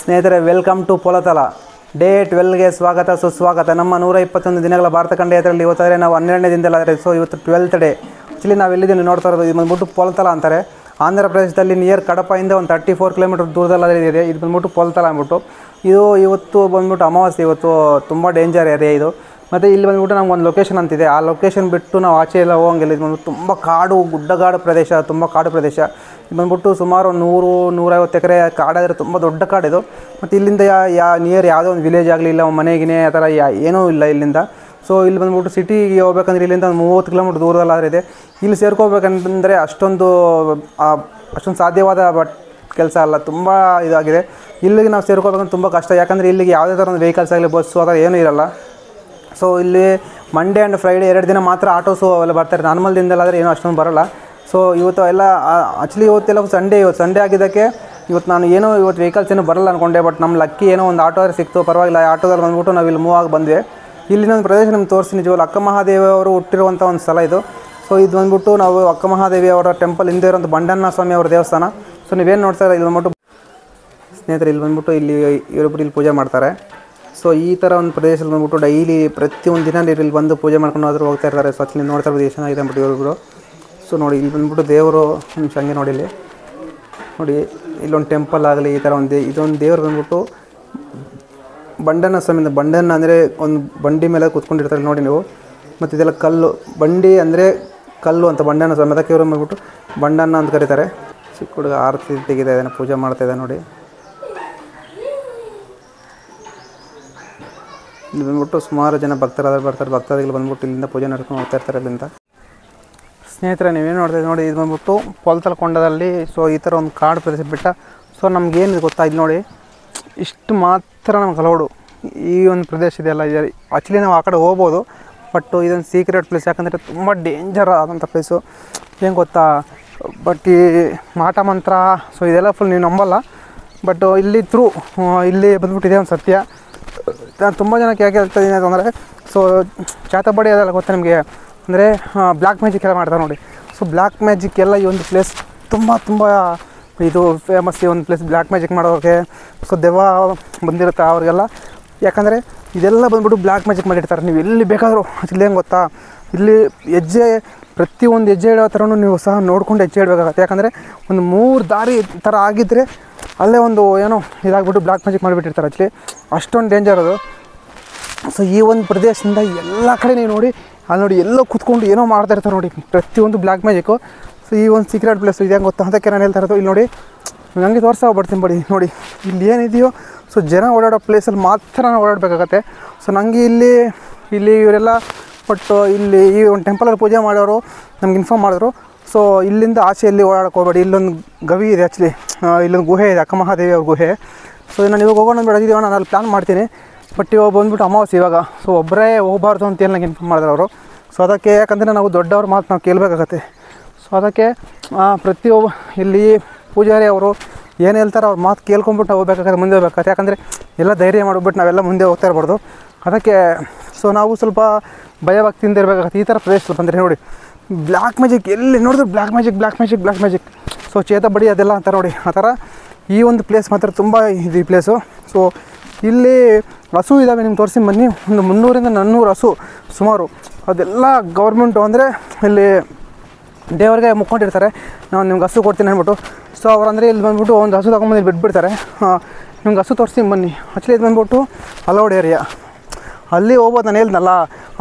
ಸ್ನೇಹಿತರೆ, welcome to ಪೊಲತಲ. Day 12ಗೆ ಸ್ವಾಗತ ಸುಸ್ವಾಗತ. ನಮ್ಮ 121 ದಿನಗಳ ಭಾರತ ಖಂಡ ಯಾತ್ರೆಯಲ್ಲಿ ಇವತ್ತಾದರೆ ನಾವು 12ನೇ ದಿನದಲ್ಲಾದರೆ. ಸೊ ಇವತ್ತು 12th ಡೇ. ಆ್ಯಕ್ಚುಲಿ ನಾವು ಎಲ್ಲಿದ್ದೀವಿ ನೋಡ್ತಾ ಇರೋದು, ಇದು ಬಂದ್ಬಿಟ್ಟು ಪೊಲತಲ ಅಂತಾರೆ. ಆಂಧ್ರ ಪ್ರದೇಶದಲ್ಲಿ ನಿಯರ್ ಕಡಪದಿಂದ ಒಂದು 34 ಕಿಲೋಮೀಟರ್ ದೂರದಲ್ಲಿ ಇದೆ. ಇದು ಬಂದ್ಬಿಟ್ಟು ಪೊಲತಲ ಅಂದ್ಬಿಟ್ಟು. ಇವತ್ತು ಬಂದ್ಬಿಟ್ಟು ಅಮಾವಾಸ್ಯೆ. ಇವತ್ತು ತುಂಬ ಡೇಂಜರ್ ಏರಿಯಾ ಇದು. ಮತ್ತು ಇಲ್ಲಿ ಬಂದ್ಬಿಟ್ಟು ನಮ್ಗೆ ಒಂದು ಲೊಕೇಶನ್ ಅಂತಿದೆ. ಆ ಲೊಕೇಶನ್ ಬಿಟ್ಟು ನಾವು ಆಚೆ ಎಲ್ಲ ಹೋಗಂಗಿಲ್ಲ. ಇದು ಬಂದ್ಬಿಟ್ಟು ತುಂಬ ಕಾಡು, ಗುಡ್ಡಗಾಡು ಪ್ರದೇಶ, ತುಂಬ ಕಾಡು ಪ್ರದೇಶ. ಇದು ಬಂದ್ಬಿಟ್ಟು ಸುಮಾರು 100-150 ಎಕರೆ ಕಾಡಾದರೆ ತುಂಬ ದೊಡ್ಡ ಕಾಡಿದು. ಮತ್ತು ಇಲ್ಲಿಂದ ನಿಯರ್ ಯಾವುದೋ ಒಂದು ವಿಲೇಜ್ ಆಗಲಿ, ಇಲ್ಲ ಮನೆಗಿನೇ ಆ ಥರ ಏನೂ ಇಲ್ಲ ಇಲ್ಲಿಂದ. ಸೊ ಇಲ್ಲಿ ಬಂದ್ಬಿಟ್ಟು ಸಿಟಿಗೆ ಹೋಗ್ಬೇಕಂದ್ರೆ ಇಲ್ಲಿಂದ ಒಂದು 30 ಕಿಲೋಮೀಟರ್ ದೂರದಲ್ಲಾದರೆ. ಇಲ್ಲಿ ಸೇರ್ಕೋಬೇಕಂತಂದರೆ ಅಷ್ಟೊಂದು ಸಾಧ್ಯವಾದ ಕೆಲಸ ಅಲ್ಲ, ತುಂಬ ಇದಾಗಿದೆ. ಇಲ್ಲಿಗೆ ನಾವು ಸೇರ್ಕೋಬೇಕಂದ್ರೆ ತುಂಬ ಕಷ್ಟ. ಯಾಕಂದರೆ ಇಲ್ಲಿಗೆ ಯಾವುದೇ ಥರ ಒಂದು ವೆಹಿಕಲ್ಸ್ ಆಗಲಿ, ಬಸ್ಸು ಆ ಥರ ಏನೂ ಇರೋಲ್ಲ. ಸೊ ಇಲ್ಲಿ ಮಂಡೇ ಆ್ಯಂಡ್ ಫ್ರೈಡೇ 2 ದಿನ ಮಾತ್ರ ಆಟೋಸು ಅವೆಲ್ಲ ಬರ್ತಾರೆ. ನಾರ್ಮಲ್ ದಿನದಲ್ಲಾದರೆ ಏನೂ ಅಷ್ಟೊಂದು ಬರೋಲ್ಲ. ಸೊ ಇವತ್ತು ಎಲ್ಲ ಆ್ಯಕ್ಚುಲಿ ಇವತ್ತೆಲ್ಲ ಇವತ್ತು ಸಂಡೇ ಆಗಿದ್ದಕ್ಕೆ ಇವತ್ತು ವೆಹಿಕಲ್ಸ್ ಏನೂ ಬರಲ್ಲ ಅಂದ್ಕೊಂಡೆ. ಬಟ್ ನಮ್ಮ ಲಕ್ಕಿ ಏನೋ ಒಂದು ಆಟೋ ಸಿಕ್ತು, ಪರವಾಗಿಲ್ಲ. ಆಟೋದಲ್ಲಿ ಬಂದ್ಬಿಟ್ಟು ನಾವು ಇಲ್ಲಿ ಮೂವ್ ಆಗಿ ಬಂದ್ವಿ. ಇಲ್ಲಿನೊಂದು ಪ್ರದೇಶ ನಿಮ್ಗೆ ತೋರಿಸಿ. ನಿಜವಲ್ಲ ಅಕ್ಕ ಮಹಾದೇವಿ ಅವರು ಹುಟ್ಟಿರುವಂಥ ಒಂದು ಸ್ಥಳ ಇದು. ಸೊ ಇದು ಬಂದ್ಬಿಟ್ಟು ನಾವು ಅಕ್ಕ ಮಹಾದೇವಿ ಅವರ ಟೆಂಪಲ್ ಹಿಂದೆ ಇರೋಂಥ ಬಂಡಣ್ಣ ಸ್ವಾಮಿ ಅವರ ದೇವಸ್ಥಾನ. ಸೊ ನೀವೇನು ನೋಡ್ತಾರೆ, ಇಲ್ಲಿ ಬಂದ್ಬಿಟ್ಟು ಸ್ನೇಹಿತರೆ, ಇಲ್ಲಿ ಬಂದ್ಬಿಟ್ಟು ಇವರೊಬ್ಬರು ಇಲ್ಲಿ ಪೂಜೆ ಮಾಡ್ತಾರೆ. ಸೊ ಈ ಥರ ಒಂದು ಪ್ರದೇಶದಲ್ಲಿ ಬಂದ್ಬಿಟ್ಟು ಡೈಲಿ ಪ್ರತಿಯೊಂದು ದಿನ ಇಲ್ಲಿ ಬಂದು ಪೂಜೆ ಮಾಡ್ಕೊಂಡು ಹೋದರೂ ಹೋಗ್ತಾ ಇರ್ತಾರೆ. ಸೊ ಅಲ್ಲಿ ನೋಡ್ತಾ ಇರೋದು ಎಷ್ಟು ಚೆನ್ನಾಗಿದೆ ಅಂದ್ಬಿಟ್ಟು ಇವರಿಬ್ಬರು. ಸೊ ನೋಡಿ, ಇಲ್ಲಿ ಬಂದ್ಬಿಟ್ಟು ದೇವರು ಹಂಗೆ ನೋಡಿ, ನೋಡಿ ಇಲ್ಲೊಂದು ಟೆಂಪಲ್ ಆಗಲಿ, ಈ ಥರ ಇದೊಂದು ದೇವರು ಬಂದ್ಬಿಟ್ಟು ಬಂಡಣ್ಣ ಸ್ವಾಮಿಯಿಂದ. ಬಂಡಣ್ಣ ಅಂದರೆ ಒಂದು ಬಂಡಿ ಮೇಲೆ ಕೂತ್ಕೊಂಡಿರ್ತಾರೆ ನೋಡಿ ನೀವು. ಮತ್ತು ಇದೆಲ್ಲ ಕಲ್ಲು, ಬಂಡಿ ಅಂದರೆ ಕಲ್ಲು ಅಂತ ಬಂಡಣ್ಣ ಸ್ವಾಮಿ. ಅದಕ್ಕೆ ಇವರು ಬಂದ್ಬಿಟ್ಟು ಬಂಡಣ್ಣ ಅಂತ ಕರೀತಾರೆ. ಚಿಕ್ಕ ಹುಡುಗ ಆರತಿ ತೆಗಿದೆ, ಅದನ್ನು ಪೂಜೆ ಮಾಡ್ತಾಯಿದೆ ನೋಡಿ. ಇಲ್ಲಿ ಬಂದ್ಬಿಟ್ಟು ಸುಮಾರು ಜನ ಭಕ್ತಾದಿಗಳು ಬಂದ್ಬಿಟ್ಟು ಇಲ್ಲಿಂದ ಪೂಜೆ ನಡ್ಕೊಂಡು ಹೋಗ್ತಾ ಇರ್ತಾರೆ ಇಲ್ಲಿಂದ. ಸ್ನೇಹಿತರೆ, ನೀವೇನು ನೋಡ್ತಾಯಿದ್ದೀವಿ ನೋಡಿ, ಇದು ಬಂದ್ಬಿಟ್ಟು ಪೊಲತಲ ಕೊಂಡದಲ್ಲಿ. ಸೊ ಈ ಥರ ಒಂದು ಕಾಡು ಪ್ರದೇಶ ಬಿಟ್ಟ. ಸೊ ನಮಗೇನಿದೆ ಗೊತ್ತಾ, ಇಲ್ಲಿ ನೋಡಿ ಇಷ್ಟು ಮಾತ್ರ ನಮ್ಗೆ ಅಲೌಡು. ಈ ಒಂದು ಪ್ರದೇಶ ಇದೆಯಲ್ಲ, ಆ್ಯಕ್ಚುಲಿ ನಾವು ಆ ಕಡೆ ಹೋಗ್ಬೋದು. ಬಟ್ ಇದೊಂದು ಸೀಕ್ರೆಟ್ ಪ್ಲೇಸ್. ಯಾಕಂದರೆ ತುಂಬ ಡೇಂಜರ್ ಆದಂಥ ಪ್ಲೇಸು. ಏನು ಗೊತ್ತಾ, ಬಟ್ ಈ ಮಾಟ ಮಂತ್ರ, ಸೊ ಇದೆಲ್ಲ ಫುಲ್ ನೀವು ನಂಬಲ್ಲ. ಬಟ್ ಇಲ್ಲಿ ಇಲ್ಲಿ ಬಂದ್ಬಿಟ್ಟು ಇದೆ ಒಂದು ಸತ್ಯ. ನಾನು ತುಂಬ ಜನಕ್ಕೆ ಯಾಕೆ ಹೇಳ್ತಾ ಇದ್ದೀನಿ ಅಂತಂದರೆ, ಸೊ ಚಾತಬಡಿ ಅದೆಲ್ಲ ಗೊತ್ತಾ ನಿಮಗೆ, ಅಂದರೆ ಬ್ಲ್ಯಾಕ್ ಮ್ಯಾಜಿಕ್ ಎಲ್ಲ ಮಾಡ್ತಾರೆ ನೋಡಿ. ಸೊ ಬ್ಲ್ಯಾಕ್ ಮ್ಯಾಜಿಕ್ ಎಲ್ಲ ಈ ಒಂದು ಪ್ಲೇಸ್ ತುಂಬ ಇದು ಫೇಮಸ್. ಈ ಒಂದು ಪ್ಲೇಸ್ ಬ್ಲ್ಯಾಕ್ ಮ್ಯಾಜಿಕ್ ಮಾಡೋಕ್ಕೆ. ಸೊ ದೆವ್ವ ಬಂದಿರುತ್ತೆ ಅವ್ರಿಗೆಲ್ಲ. ಯಾಕಂದರೆ ಇದೆಲ್ಲ ಬಂದ್ಬಿಟ್ಟು ಬ್ಲ್ಯಾಕ್ ಮ್ಯಾಜಿಕ್ ಮಾಡಿರ್ತಾರೆ. ನೀವು ಎಲ್ಲಿ ಬೇಕಾದರೂ. ಇಲ್ಲಿ ಏನು ಗೊತ್ತಾ, ಇಲ್ಲಿ ಪ್ರತಿಯೊಂದು ಹೆಜ್ಜೆ ಇಡೋ ಥರನೂ ನೀವು ಸಹ ನೋಡ್ಕೊಂಡು ಹೆಜ್ಜೆ ಇಡಬೇಕಾಗತ್ತೆ. ಯಾಕಂದರೆ ಒಂದು 3 ದಾರಿ ಥರ ಆಗಿದ್ದರೆ ಅಲ್ಲೇ ಒಂದು ಏನೋ ಇದಾಗ್ಬಿಟ್ಟು ಬ್ಲ್ಯಾಕ್ ಮ್ಯಾಜಿಕ್ ಮಾಡಿಬಿಟ್ಟಿರ್ತಾರೆ. ಆ್ಯಕ್ಚುಲಿ ಅಷ್ಟೊಂದು ಡೇಂಜರ್ ಅದು. ಸೊ ಈ ಒಂದು ಪ್ರದೇಶದಿಂದ ಎಲ್ಲ ಕಡೆ ನೀವು ನೋಡಿ, ಅಲ್ಲಿ ನೋಡಿ ಎಲ್ಲೋ ಕೂತ್ಕೊಂಡು ಏನೋ ಮಾಡ್ತಾಯಿರ್ತಾರೆ ನೋಡಿ, ಪ್ರತಿಯೊಂದು ಬ್ಲ್ಯಾಕ್ ಮ್ಯಾಜಿಕ್ಕು. ಸೊ ಈ ಒಂದು ಸೀಕ್ರೆಟ್ ಪ್ಲೇಸ್ ಇದೆ ಗೊತ್ತಾ, ಅದಕ್ಕೆ ನಾನು ಹೇಳ್ತಾ ಇರೋದು. ಇಲ್ಲಿ ನೋಡಿ, ನನಗೆ ಬರ್ತೀನಿ ಬಡಿ ನೋಡಿ, ಇಲ್ಲಿ ಏನಿದೆಯೋ ಸೊ ಜನ ಓಡಾಡೋ ಪ್ಲೇಸಲ್ಲಿ ಮಾತ್ರ ನಾವು ಓಡಾಡಬೇಕಾಗತ್ತೆ. ಸೊ ನನಗೆ ಇಲ್ಲಿ ಇವರೆಲ್ಲ ಬಟ್ ಇಲ್ಲಿ ಈ ಒಂದು ಟೆಂಪಲಲ್ಲಿ ಪೂಜೆ ಮಾಡೋರು ನಮ್ಗೆ ಇನ್ಫಾರ್ಮ್ ಮಾಡಿದ್ರು. ಸೊ ಇಲ್ಲಿಂದ ಆಚೆಯಲ್ಲಿ ಓಡಾಡಕ್ಕೆ ಹೋಗಬೇಡಿ. ಇಲ್ಲೊಂದು ಗವಿ ಇದೆ, ಆ್ಯಕ್ಚುಲಿ ಇಲ್ಲೊಂದು ಗುಹೆ ಇದೆ, ಅಕ್ಕ ಮಹಾದೇವಿ ಅವ್ರ ಗುಹೆ. ಸೊ ನಾನು ಇವಾಗ ಹೋಗೋಣ ಬೆಳೆದಿದ್ದೀವಿ, ನಾನು ಅಲ್ಲಿ ಪ್ಲ್ಯಾನ್ ಮಾಡ್ತೀನಿ. ಬಟ್ ಇವಾಗ ಬಂದ್ಬಿಟ್ಟು ಅಮಾವಾಸ್ಯೆ ಇವಾಗ. ಸೊ ಒಬ್ಬರೇ ಹೋಗಬಾರ್ದು ಅಂತೇಳಿ ನನಗೆ ಇನ್ಫಾರ್ಮ್ ಮಾಡಿದ್ರು ಅವರು. ಸೊ ಅದಕ್ಕೆ, ಯಾಕಂದರೆ ನಾವು ದೊಡ್ಡವ್ರ ಮಾತು ನಾವು ಕೇಳಬೇಕಾಗತ್ತೆ. ಸೊ ಅದಕ್ಕೆ ಪ್ರತಿಯೊಬ್ಬ ಇಲ್ಲಿ ಪೂಜಾರಿ ಅವರು ಏನು ಹೇಳ್ತಾರೆ ಅವ್ರ ಮಾತು ಕೇಳ್ಕೊಂಬಿಟ್ಟು ನಾವು ಹೋಗ್ಬೇಕಾಗತ್ತೆ, ಮುಂದೆ ಹೋಗ್ಬೇಕಾಗತ್ತೆ. ಯಾಕಂದರೆ ಎಲ್ಲ ಧೈರ್ಯ ಮಾಡಿಬಿಟ್ಟು ನಾವೆಲ್ಲ ಮುಂದೆ ಹೋಗ್ತಾ ಇರ್ಬಾರ್ದು. ಅದಕ್ಕೆ ಸೊ ನಾವು ಸ್ವಲ್ಪ ಭಯಭಕ್ತಿಯಿಂದ ಇರಬೇಕಾಗತ್ತೆ. ಈ ಥರ ಪ್ರದೇಶದಲ್ಲಿ ಬಂದರೆ ನೋಡಿ, ಬ್ಲ್ಯಾಕ್ ಮ್ಯಾಜಿಕ್ ಎಲ್ಲಿ ನೋಡಿದ್ರು ಬ್ಲ್ಯಾಕ್ ಮ್ಯಾಜಿಕ್. ಸೊ ಚೇತಬಡಿ ಅದೆಲ್ಲ ಅಂತ ನೋಡಿ, ಆ ಥರ ಈ ಒಂದು ಪ್ಲೇಸ್ ಮಾತ್ರ ತುಂಬ ಇದು ಈ ಪ್ಲೇಸು. ಸೊ ಇಲ್ಲಿ ಹಸು ಇದ್ದಾವೆ, ನಿಮ್ಗೆ ತೋರಿಸಿ ಬನ್ನಿ. ಒಂದು 300-400 ಹಸು ಸುಮಾರು. ಅದೆಲ್ಲ ಗೌರ್ಮೆಂಟು, ಅಂದರೆ ಇಲ್ಲಿ ದೇವರಿಗೆ ಮುಕ್ಕೊಂಡಿರ್ತಾರೆ, ನಾನು ನಿಮ್ಗೆ ಹಸು ಕೊಡ್ತೀನಿ ಅಂದ್ಬಿಟ್ಟು. ಸೊ ಅವರಂದರೆ ಇಲ್ಲಿ ಬಂದ್ಬಿಟ್ಟು ಒಂದು ಹಸು ತೊಗೊಂಬಂದು ಇಲ್ಲಿ ಬಿಟ್ಬಿಡ್ತಾರೆ. ನಿಮ್ಗೆ ಹಸು ತೋರಿಸ್ತೀನಿ ಬನ್ನಿ. ಆ್ಯಕ್ಚುಲಿ ಇದು ಬಂದ್ಬಿಟ್ಟು ಅಲೌಡ್ ಏರಿಯಾ, ಅಲ್ಲಿ ಹೋಗ್ಬೋದು. ನಾನು ಹೇಳ್ದನಲ್ಲ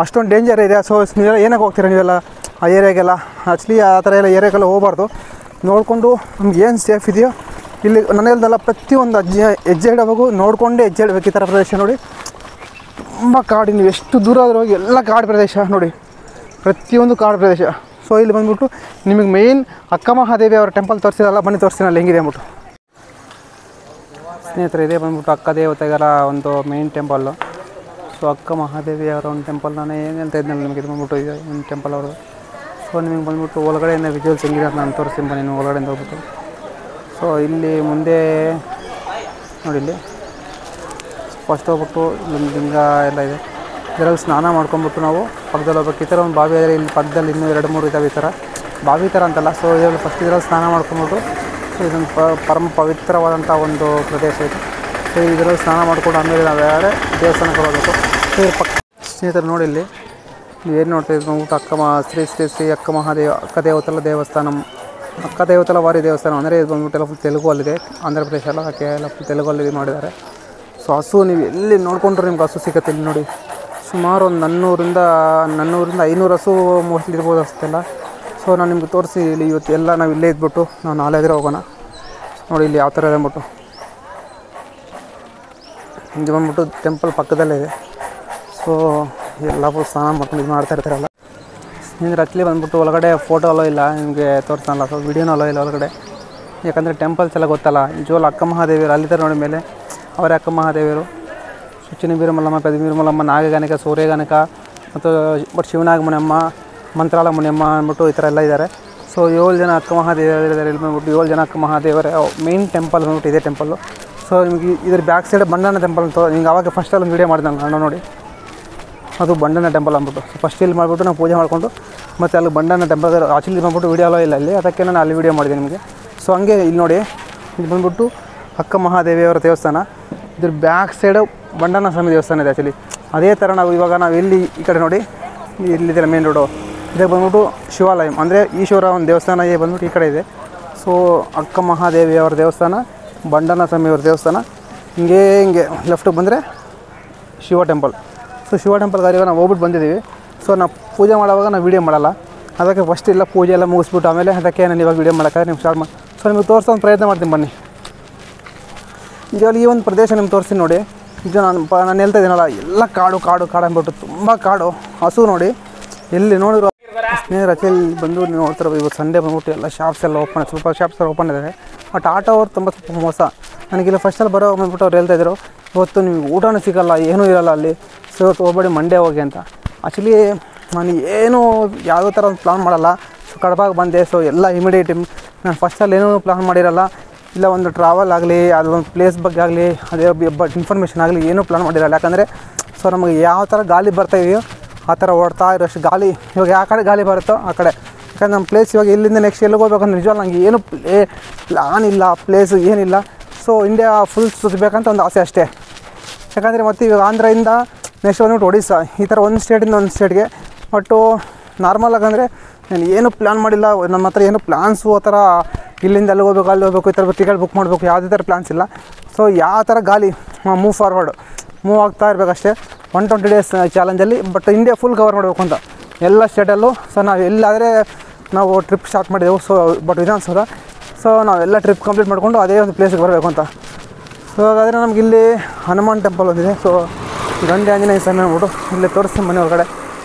ಅಷ್ಟೊಂದು ಡೇಂಜರ್ ಏರಿಯಾ. ಸೊ ನೀವೆಲ್ಲ ಏನಕ್ಕೆ ಹೋಗ್ತೀರಾ ನೀವೆಲ್ಲ ಆ ಏರಿಯಾಗೆಲ್ಲ? ಆ್ಯಕ್ಚುಲಿ ಆ ಥರ ಎಲ್ಲ ಏರಿಯಾಗೆಲ್ಲ ಹೋಗಬಾರ್ದು. ನೋಡಿಕೊಂಡು ನಮ್ಗೆ ಏನು ಸೇಫ್ ಇದೆಯೋ ಇಲ್ಲಿ ನಾನು ಹೇಳ್ದಲ್ಲ, ಪ್ರತಿಯೊಂದು ಹೆಜ್ಜೆ ಇಡಬೇಕು, ನೋಡಿಕೊಂಡೇ ಹೆಜ್ಜೆ ಇಡಬೇಕು. ಈ ಥರ ಪ್ರದೇಶ ನೋಡಿ, ತುಂಬ ಕಾಡು. ನೀವು ಎಷ್ಟು ದೂರ ಆದರೂ ಹೋಗಿ ಎಲ್ಲ ಕಾಡು ಪ್ರದೇಶ ನೋಡಿ, ಪ್ರತಿಯೊಂದು ಕಾಡು ಪ್ರದೇಶ. ಸೊ ಇಲ್ಲಿ ಬಂದ್ಬಿಟ್ಟು ನಿಮಗೆ ಮೇಯ್ನ್ ಅಕ್ಕ ಮಹಾದೇವಿ ಅವರ ಟೆಂಪಲ್ ತೋರಿಸಿದಲ್ಲ, ಬನ್ನಿ ತೋರಿಸ್ತೀನಿ ಅಲ್ಲಿ ಹೆಂಗಿದೆ ಅಂದ್ಬಿಟ್ಟು. ಸ್ನೇಹಿತರೆ, ಇದೇ ಬಂದ್ಬಿಟ್ಟು ಅಕ್ಕ ದೇವತೆಗಳ ಒಂದು ಮೇಯ್ನ್ ಟೆಂಪಲ್ಲು. ಸೊ ಅಕ್ಕ ಮಹಾದೇವಿ ಅವರ ಒಂದು ಟೆಂಪಲ್. ನಾನು ಏನು ಹೇಳ್ತಾ ಇದ್ದೆ ನಿಮಗೆ, ಇದು ಬಂದ್ಬಿಟ್ಟು ಇದೆ ಒಂದು ಟೆಂಪಲ್ ಅವ್ರದ್ದು. ಸೊ ನಿಮಗೆ ಬಂದ್ಬಿಟ್ಟು ಒಳಗಡೆಯಿಂದ ವಿಜುವಲ್ಸ್ ಹೆಂಗಿದೆ ಅಂತ ನಾನು ತೋರಿಸ್ತೀನಿ ಬನ್ನಿ, ನೀವು ಒಳಗಡೆಯಿಂದ ಹೋಗ್ಬಿಟ್ಟು. ಸೊ ಇಲ್ಲಿ ಮುಂದೆ ನೋಡಿ, ಇಲ್ಲಿ ಫಸ್ಟ್ ಹೋಗ್ಬಿಟ್ಟು ಇಲ್ಲೊಂದು ಲಿಂಗ ಎಲ್ಲ ಇದೆ. ಇದರಲ್ಲಿ ಸ್ನಾನ ಮಾಡ್ಕೊಂಬಿಟ್ಟು ನಾವು ಪಕ್ಕದಲ್ಲಿ ಹೋಗ್ಬೇಕು. ಈ ಥರ ಒಂದು ಬಾವಿ ಆದರೆ ಇಲ್ಲಿ ಪಕ್ಕದಲ್ಲಿ ಇನ್ನೂ 2-3 ಇದ್ದಾವೆ ಈ ಥರ ಬಾವಿ ಥರ ಅಂತಲ್ಲ. ಸೊ ಇದರಲ್ಲಿ ಫಸ್ಟ್ ಇದರಲ್ಲಿ ಸ್ನಾನ ಮಾಡ್ಕೊಂಬಿಟ್ಟು ಸೊ ಇದೊಂದು ಪರಮ ಪವಿತ್ರವಾದಂಥ ಒಂದು ಪ್ರದೇಶ ಇದು. ಸೊ ಇದರಲ್ಲಿ ಸ್ನಾನ ಮಾಡ್ಕೊಂಡು ಆಮೇಲೆ ನಾವು ಯಾರೇ ದೇವಸ್ಥಾನಕ್ಕೆ ಹೋಗಬೇಕು. ಸೊ ಇದ್ರ ಪಕ್ಕ ಸ್ನೇಹಿತರು ನೋಡಿ ಇಲ್ಲಿ ಏನು ನೋಡ್ತಾ ಇದ್ರು ನೋಡ್ಬಿಟ್ಟು ಶ್ರೀ ಅಕ್ಕ ಮಹಾದೇವ ಅಕ್ಕ ದೇವತಲ ದೇವಸ್ಥಾನ, ಅಕ್ಕ ದೇವತಲ ವಾರಿ ದೇವಸ್ಥಾನ ಅಂದರೆ ಇದು ಬಂದ್ಬಿಟ್ಟು ಎಲ್ಲ ಫುಲ್ ತೆಲುಗು ಅಲ್ಲಿದೆ. ಆಂಧ್ರ ಪ್ರದೇಶ ಎಲ್ಲ ಎಲ್ಲ ಫುಲ್ ತೆಲುಗಲ್ಲಿ ಮಾಡಿದ್ದಾರೆ. ಸೊ ಹಸು ನೀವು ಎಲ್ಲಿ ನೋಡ್ಕೊಂಡ್ರೆ ನಿಮ್ಗೆ ಹಸು ಸಿಗುತ್ತೆ. ಇಲ್ಲಿ ನೋಡಿ ಸುಮಾರು ಒಂದು 400ರಿಂದ 500 ಹಸು ಮೋಸ್ಟ್ಲಿ ಇರ್ಬೋದು ಅಷ್ಟೆಲ್ಲ. ಸೊ ನಾನು ನಿಮ್ಗೆ ತೋರಿಸಿ ಇಲ್ಲಿ ಇವತ್ತು ಎಲ್ಲ ನಾವು ಇಲ್ಲೇ ಇದ್ಬಿಟ್ಟು ನಾವು ನಾಳೆ ಇದ್ರೆ ಹೋಗೋಣ. ನೋಡಿ ಇಲ್ಲಿ ಯಾವ ಥರ ಇದೆ ಅಂದ್ಬಿಟ್ಟು. ಇದು ಬಂದ್ಬಿಟ್ಟು ಟೆಂಪಲ್ ಪಕ್ಕದಲ್ಲೇ ಇದೆ. ಸೊ ಎಲ್ಲ ಫುಲ್ ಸ್ನಾನ ಮಾಡ್ಕೊಂಡು ಇದು ಮಾಡ್ತಾ ಇರ್ತಾರಲ್ಲ. ನಿಂದ್ರೆ ಆ್ಯಕ್ಚುಲಿ ಬಂದ್ಬಿಟ್ಟು ಒಳಗಡೆ ಫೋಟೋ ಅಲೋ ಇಲ್ಲ, ನಿಮಗೆ ತೋರಿಸಲ್ಲ. ಸೊ ವೀಡಿಯೋನೂ ಅಲೋ ಇಲ್ಲ ಒಳಗಡೆ, ಯಾಕಂದರೆ ಟೆಂಪಲ್ಸ್ ಎಲ್ಲ ಗೊತ್ತಲ್ಲ. ನಿಜವಾಗ್ಲೂ ಅಕ್ಕ ಮಹಾದೇವಿಯರು ಅಲ್ಲಿದ್ದಾರೆ ನೋಡಿ ಮೇಲೆ, ಅವರೇ ಅಕ್ಕ ಮಹಾದೇವಿಯರು. ಸುಚಿನಿ ಬೀರಮಲ್ಲಮ್ಮ, ಪೆದ ಬೀರಮಲ್ಲಮ್ಮ, ನಾಗಗಣಕ, ಸೂರ್ಯಗಣಕ ಮತ್ತು ಬಟ್ ಶಿವನಾಗಮಣಿಯಮ್ಮ, ಮಂತ್ರಾಲ ಮುನಿಯಮ್ಮ ಅಂದ್ಬಿಟ್ಟು ಈ ಥರ ಎಲ್ಲ ಇದ್ದಾರೆ. ಸೊ 7 ಜನ ಅಕ್ಕ ಮಹಾದೇವರಿದ್ದಾರೆ. ಇಲ್ಲಿ ಬಂದ್ಬಿಟ್ಟು 7 ಜನ ಅಕ್ಕ ಮಹಾದೇವರೇ. ಮೇನ್ ಟೆಂಪಲ್ ಬಂದ್ಬಿಟ್ಟು ಇದೇ ಟೆಂಪಲ್ಲು. ಸೊ ನಿಮಗೆ ಇದ್ರ ಬ್ಯಾಕ್ ಸೈಡ್ ಬಂಡನ ಟೆಂಪಲ್ ಅಂತ ನಿಮ್ಗೆ ಆವಾಗ ಫಸ್ಟಲ್ಲಿ ಒಂದು ವೀಡಿಯೋ ಮಾಡಿದೆ ನಾನು ನೋಡಿ, ಅದು ಬಂಡನ ಟೆಂಪಲ್ ಅಂದ್ಬಿಟ್ಟು. ಸೊ ಫಸ್ಟ್ ಇಲ್ಲಿ ಮಾಡಿಬಿಟ್ಟು ನಾವು ಪೂಜೆ ಮಾಡಿಕೊಂಡು ಮತ್ತು ಅಲ್ಲಿ ಬಂಡನ ಟೆಂಪಲ್ ಆಕ್ಚುಲಿ ಬಂದ್ಬಿಟ್ಟು ವೀಡಿಯೋ ಅಲ್ಲ ಇಲ್ಲ ಅಲ್ಲಿ, ಅದಕ್ಕೆ ನಾನು ಅಲ್ಲಿ ವೀಡಿಯೋ ಮಾಡಿದೆ ನಿಮಗೆ. ಸೊ ಹಂಗೆ ಇಲ್ಲಿ ನೋಡಿ ಇದು ಬಂದ್ಬಿಟ್ಟು ಅಕ್ಕ ಮಹಾದೇವಿಯವರ ದೇವಸ್ಥಾನ. ಇದ್ರ ಬ್ಯಾಕ್ ಸೈಡು ಬಂಡನ ಸ್ವಾಮಿ ದೇವಸ್ಥಾನ ಇದೆ ಆ್ಯಕ್ಚುಲಿ. ಅದೇ ಥರ ನಾವು ಎಲ್ಲಿ ಈ ಕಡೆ ನೋಡಿ ಇಲ್ಲಿದೆ ಮೇನ್ ರೋಡು, ಇದಕ್ಕೆ ಬಂದ್ಬಿಟ್ಟು ಶಿವಾಲಯ ಅಂದರೆ ಈಶ್ವರ ಒಂದು ದೇವಸ್ಥಾನ ಬಂದ್ಬಿಟ್ಟು ಈ ಕಡೆ ಇದೆ. ಸೊ ಅಕ್ಕ ಮಹಾದೇವಿಯವರ ದೇವಸ್ಥಾನ, ಬಂಡನ ಸ್ವಾಮಿಯವರ ದೇವಸ್ಥಾನ, ಹಿಂಗೆ ಲೆಫ್ಟಿಗೆ ಬಂದರೆ ಶಿವ ಟೆಂಪಲ್. ಸೊ ಶಿವ ಟೆಂಪಲ್ಗಾರಿಗ ನಾವು ಹೋಗ್ಬಿಟ್ಟು ಬಂದಿದ್ದೀವಿ. ಸೊ ನಾವು ಪೂಜೆ ಮಾಡೋವಾಗ ನಾವು ವೀಡಿಯೋ ಮಾಡಲ್ಲ, ಅದಕ್ಕೆ ಫಸ್ಟ್ ಇಲ್ಲ ಪೂಜೆ ಎಲ್ಲ ಮುಗಿಸ್ಬಿಟ್ಟು ಆಮೇಲೆ ಅದಕ್ಕೆ ನಾನು ಇವಾಗ ವೀಡಿಯೋ ಮಾಡೋಕ್ಕಾದ್ರೆ ನೀವು ಸ್ಟಾರ್ಟ್ ಮಾಡಿ. ಸೊ ನಿಮಗೆ ತೋರಿಸೋ ಒಂದು ಪ್ರಯತ್ನ ಮಾಡ್ತೀನಿ ಬನ್ನಿ. ನಿಜವಾಗ್ಲೂ ಈ ಒಂದು ಪ್ರದೇಶ ನಿಮ್ಗೆ ತೋರಿಸ್ತೀನಿ ನೋಡಿ. ಇದು ನಾನು ಹೇಳ್ತಾ ಇದ್ದೀನಲ್ಲ, ಎಲ್ಲ ಕಾಡು ಅಂದ್ಬಿಟ್ಟು ತುಂಬ ಕಾಡು. ಹಸು ನೋಡಿ ಎಲ್ಲಿ ನೋಡಿದ್ರು ಸ್ನೇಹಿತರು. ಆ್ಯಕ್ಚುಲಿ ಬಂದು ನೀವು ನೋಡ್ತಾರೆ ಇವತ್ತು ಸಂಡೇ ಬಂದ್ಬಿಟ್ಟು ಎಲ್ಲ ಶಾಪ್ಸ್ ಎಲ್ಲ ಸ್ವಲ್ಪ ಶಾಪ್ಸ್ ಎಲ್ಲ ಓಪನ್ ಇದ್ದಾರೆ. ಬಟ್ ಆಟೋ ಅವ್ರು ತುಂಬ ಸ್ವಲ್ಪ ಮೋಸ. ನನಗಿಲ್ಲ ಫಸ್ಟಲ್ಲಿ ಬರೋ ಬಂದ್ಬಿಟ್ಟು ಅವ್ರು ಹೇಳ್ತಾಯಿದ್ರು ಇವತ್ತು ನಿಮ್ಗೆ ಊಟನೂ ಸಿಗೋಲ್ಲ, ಏನೂ ಇರೋಲ್ಲ ಅಲ್ಲಿ, ಸೊ ಇವತ್ತು ಹೋಗ್ಬೇಡಿ ಮಂಡೇ ಹೋಗಿ ಅಂತ. ಆ್ಯಕ್ಚುಲಿ ನಾನು ಏನೂ ಯಾವುದೇ ಥರ ಒಂದು ಪ್ಲಾನ್ ಮಾಡಲ್ಲ. ಸೊ ಕಡಬಾಗ ಬಂದೆ. ಸೊ ಎಲ್ಲ ಇಮಿಡಿಯೇಟ್ ನಾನು ಫಸ್ಟಲ್ಲಿ ಏನೂ ಪ್ಲಾನ್ ಮಾಡಿರಲ್ಲ, ಇಲ್ಲ ಒಂದು ಟ್ರಾವೆಲ್ ಆಗಲಿ ಅದೊಂದು ಪ್ಲೇಸ್ ಬಗ್ಗೆ ಆಗಲಿ ಅದೇ ಇನ್ಫಾರ್ಮೇಷನ್ ಆಗಲಿ ಏನೂ ಪ್ಲಾನ್ ಮಾಡಿರಲ್ಲ. ಯಾಕಂದರೆ ಸೊ ನಮಗೆ ಯಾವ ಥರ ಗಾಳಿ ಬರ್ತಾಯಿದೆಯೋ ಆ ಥರ ಓಡ್ತಾ ಇರೋಷ್ಟು ಗಾಳಿ, ಇವಾಗ ಯಾವ ಕಡೆ ಗಾಳಿ ಬರುತ್ತೋ ಆ ಕಡೆ. ಯಾಕಂದ್ರೆ ನಮ್ಮ ಪ್ಲೇಸ್ ಇವಾಗ ಇಲ್ಲಿಂದ ನೆಕ್ಸ್ಟ್ ಎಲ್ಲಿಗೆ ಹೋಗ್ಬೇಕಂದ್ರೆ ನಿಜವಾಗ್ಲೂ ನನಗೆ ಏನು ಪ್ಲಾನ್ ಇಲ್ಲ, ಪ್ಲೇಸು ಏನಿಲ್ಲ. ಸೊ ಇಂಡಿಯಾ ಫುಲ್ ಸುತ್ತಬೇಕಂತ ಒಂದು ಆಸೆ ಅಷ್ಟೇ. ಯಾಕಂದರೆ ಮತ್ತು ಇವಾಗ ಆಂಧ್ರದಿಂದ ನೆಕ್ಸ್ಟ್ ಬಂದ್ಬಿಟ್ಟು ಒಡಿಸ್ಸಾ, ಈ ಥರ ಒಂದು ಸ್ಟೇಟಿಂದ ಒಂದು ಸ್ಟೇಟ್ಗೆ. ಬಟ್ಟು ನಾರ್ಮಲಾಗಿ ಅಂದರೆ ನಾನು ಏನೂ ಪ್ಲ್ಯಾನ್ ಮಾಡಿಲ್ಲ, ನಮ್ಮ ಹತ್ರ ಏನು ಪ್ಲ್ಯಾನ್ಸು ಆ ಥರ ಇಲ್ಲಿಂದ ಅಲ್ಲಿ ಹೋಗ್ಬೇಕು ಈ ಥರ ಟಿಕೆಟ್ ಬುಕ್ ಮಾಡಬೇಕು ಯಾವುದೇ ಥರ ಪ್ಲ್ಯಾನ್ಸ್ ಇಲ್ಲ. ಸೊ ಯಾವ ಥರ ಗಾಲಿ ಮೂವ್ ಆಗ್ತಾ ಇರಬೇಕಷ್ಟೇ. 120 days ಚಾಲೆಂಜಲ್ಲಿ. ಬಟ್ ಇಂಡಿಯಾ ಫುಲ್ ಕವರ್ ಮಾಡಬೇಕು ಅಂತ ಎಲ್ಲ ಸ್ಟೇಟಲ್ಲೂ. ಸೊ ನಾವು ಎಲ್ಲಾದರೆ ನಾವು ಟ್ರಿಪ್ ಸ್ಟಾರ್ಟ್ ಮಾಡಿದೆವು. So but Vidhana Soudha. ಸೊ ನಾವೆಲ್ಲ ಟ್ರಿಪ್ ಕಂಪ್ಲೀಟ್ ಮಾಡಿಕೊಂಡು ಅದೇ ಒಂದು ಪ್ಲೇಸಿಗೆ ಬರಬೇಕು ಅಂತ. ಸೊ ಹಾಗಾದರೆ ನಮಗಿಲ್ಲಿ ಹನುಮಾನ್ ಟೆಂಪಲ್ ಒಂದಿದೆ. ಸೊ ಗಂಡೆ ಆಂಜನೇಯ ಸ್ವಾಮಿ ಅಂದ್ಬಿಟ್ಟು ಇಲ್ಲಿ ತೋರಿಸ್ತೀನಿ ಮನೆ ಒಳಗಡೆ.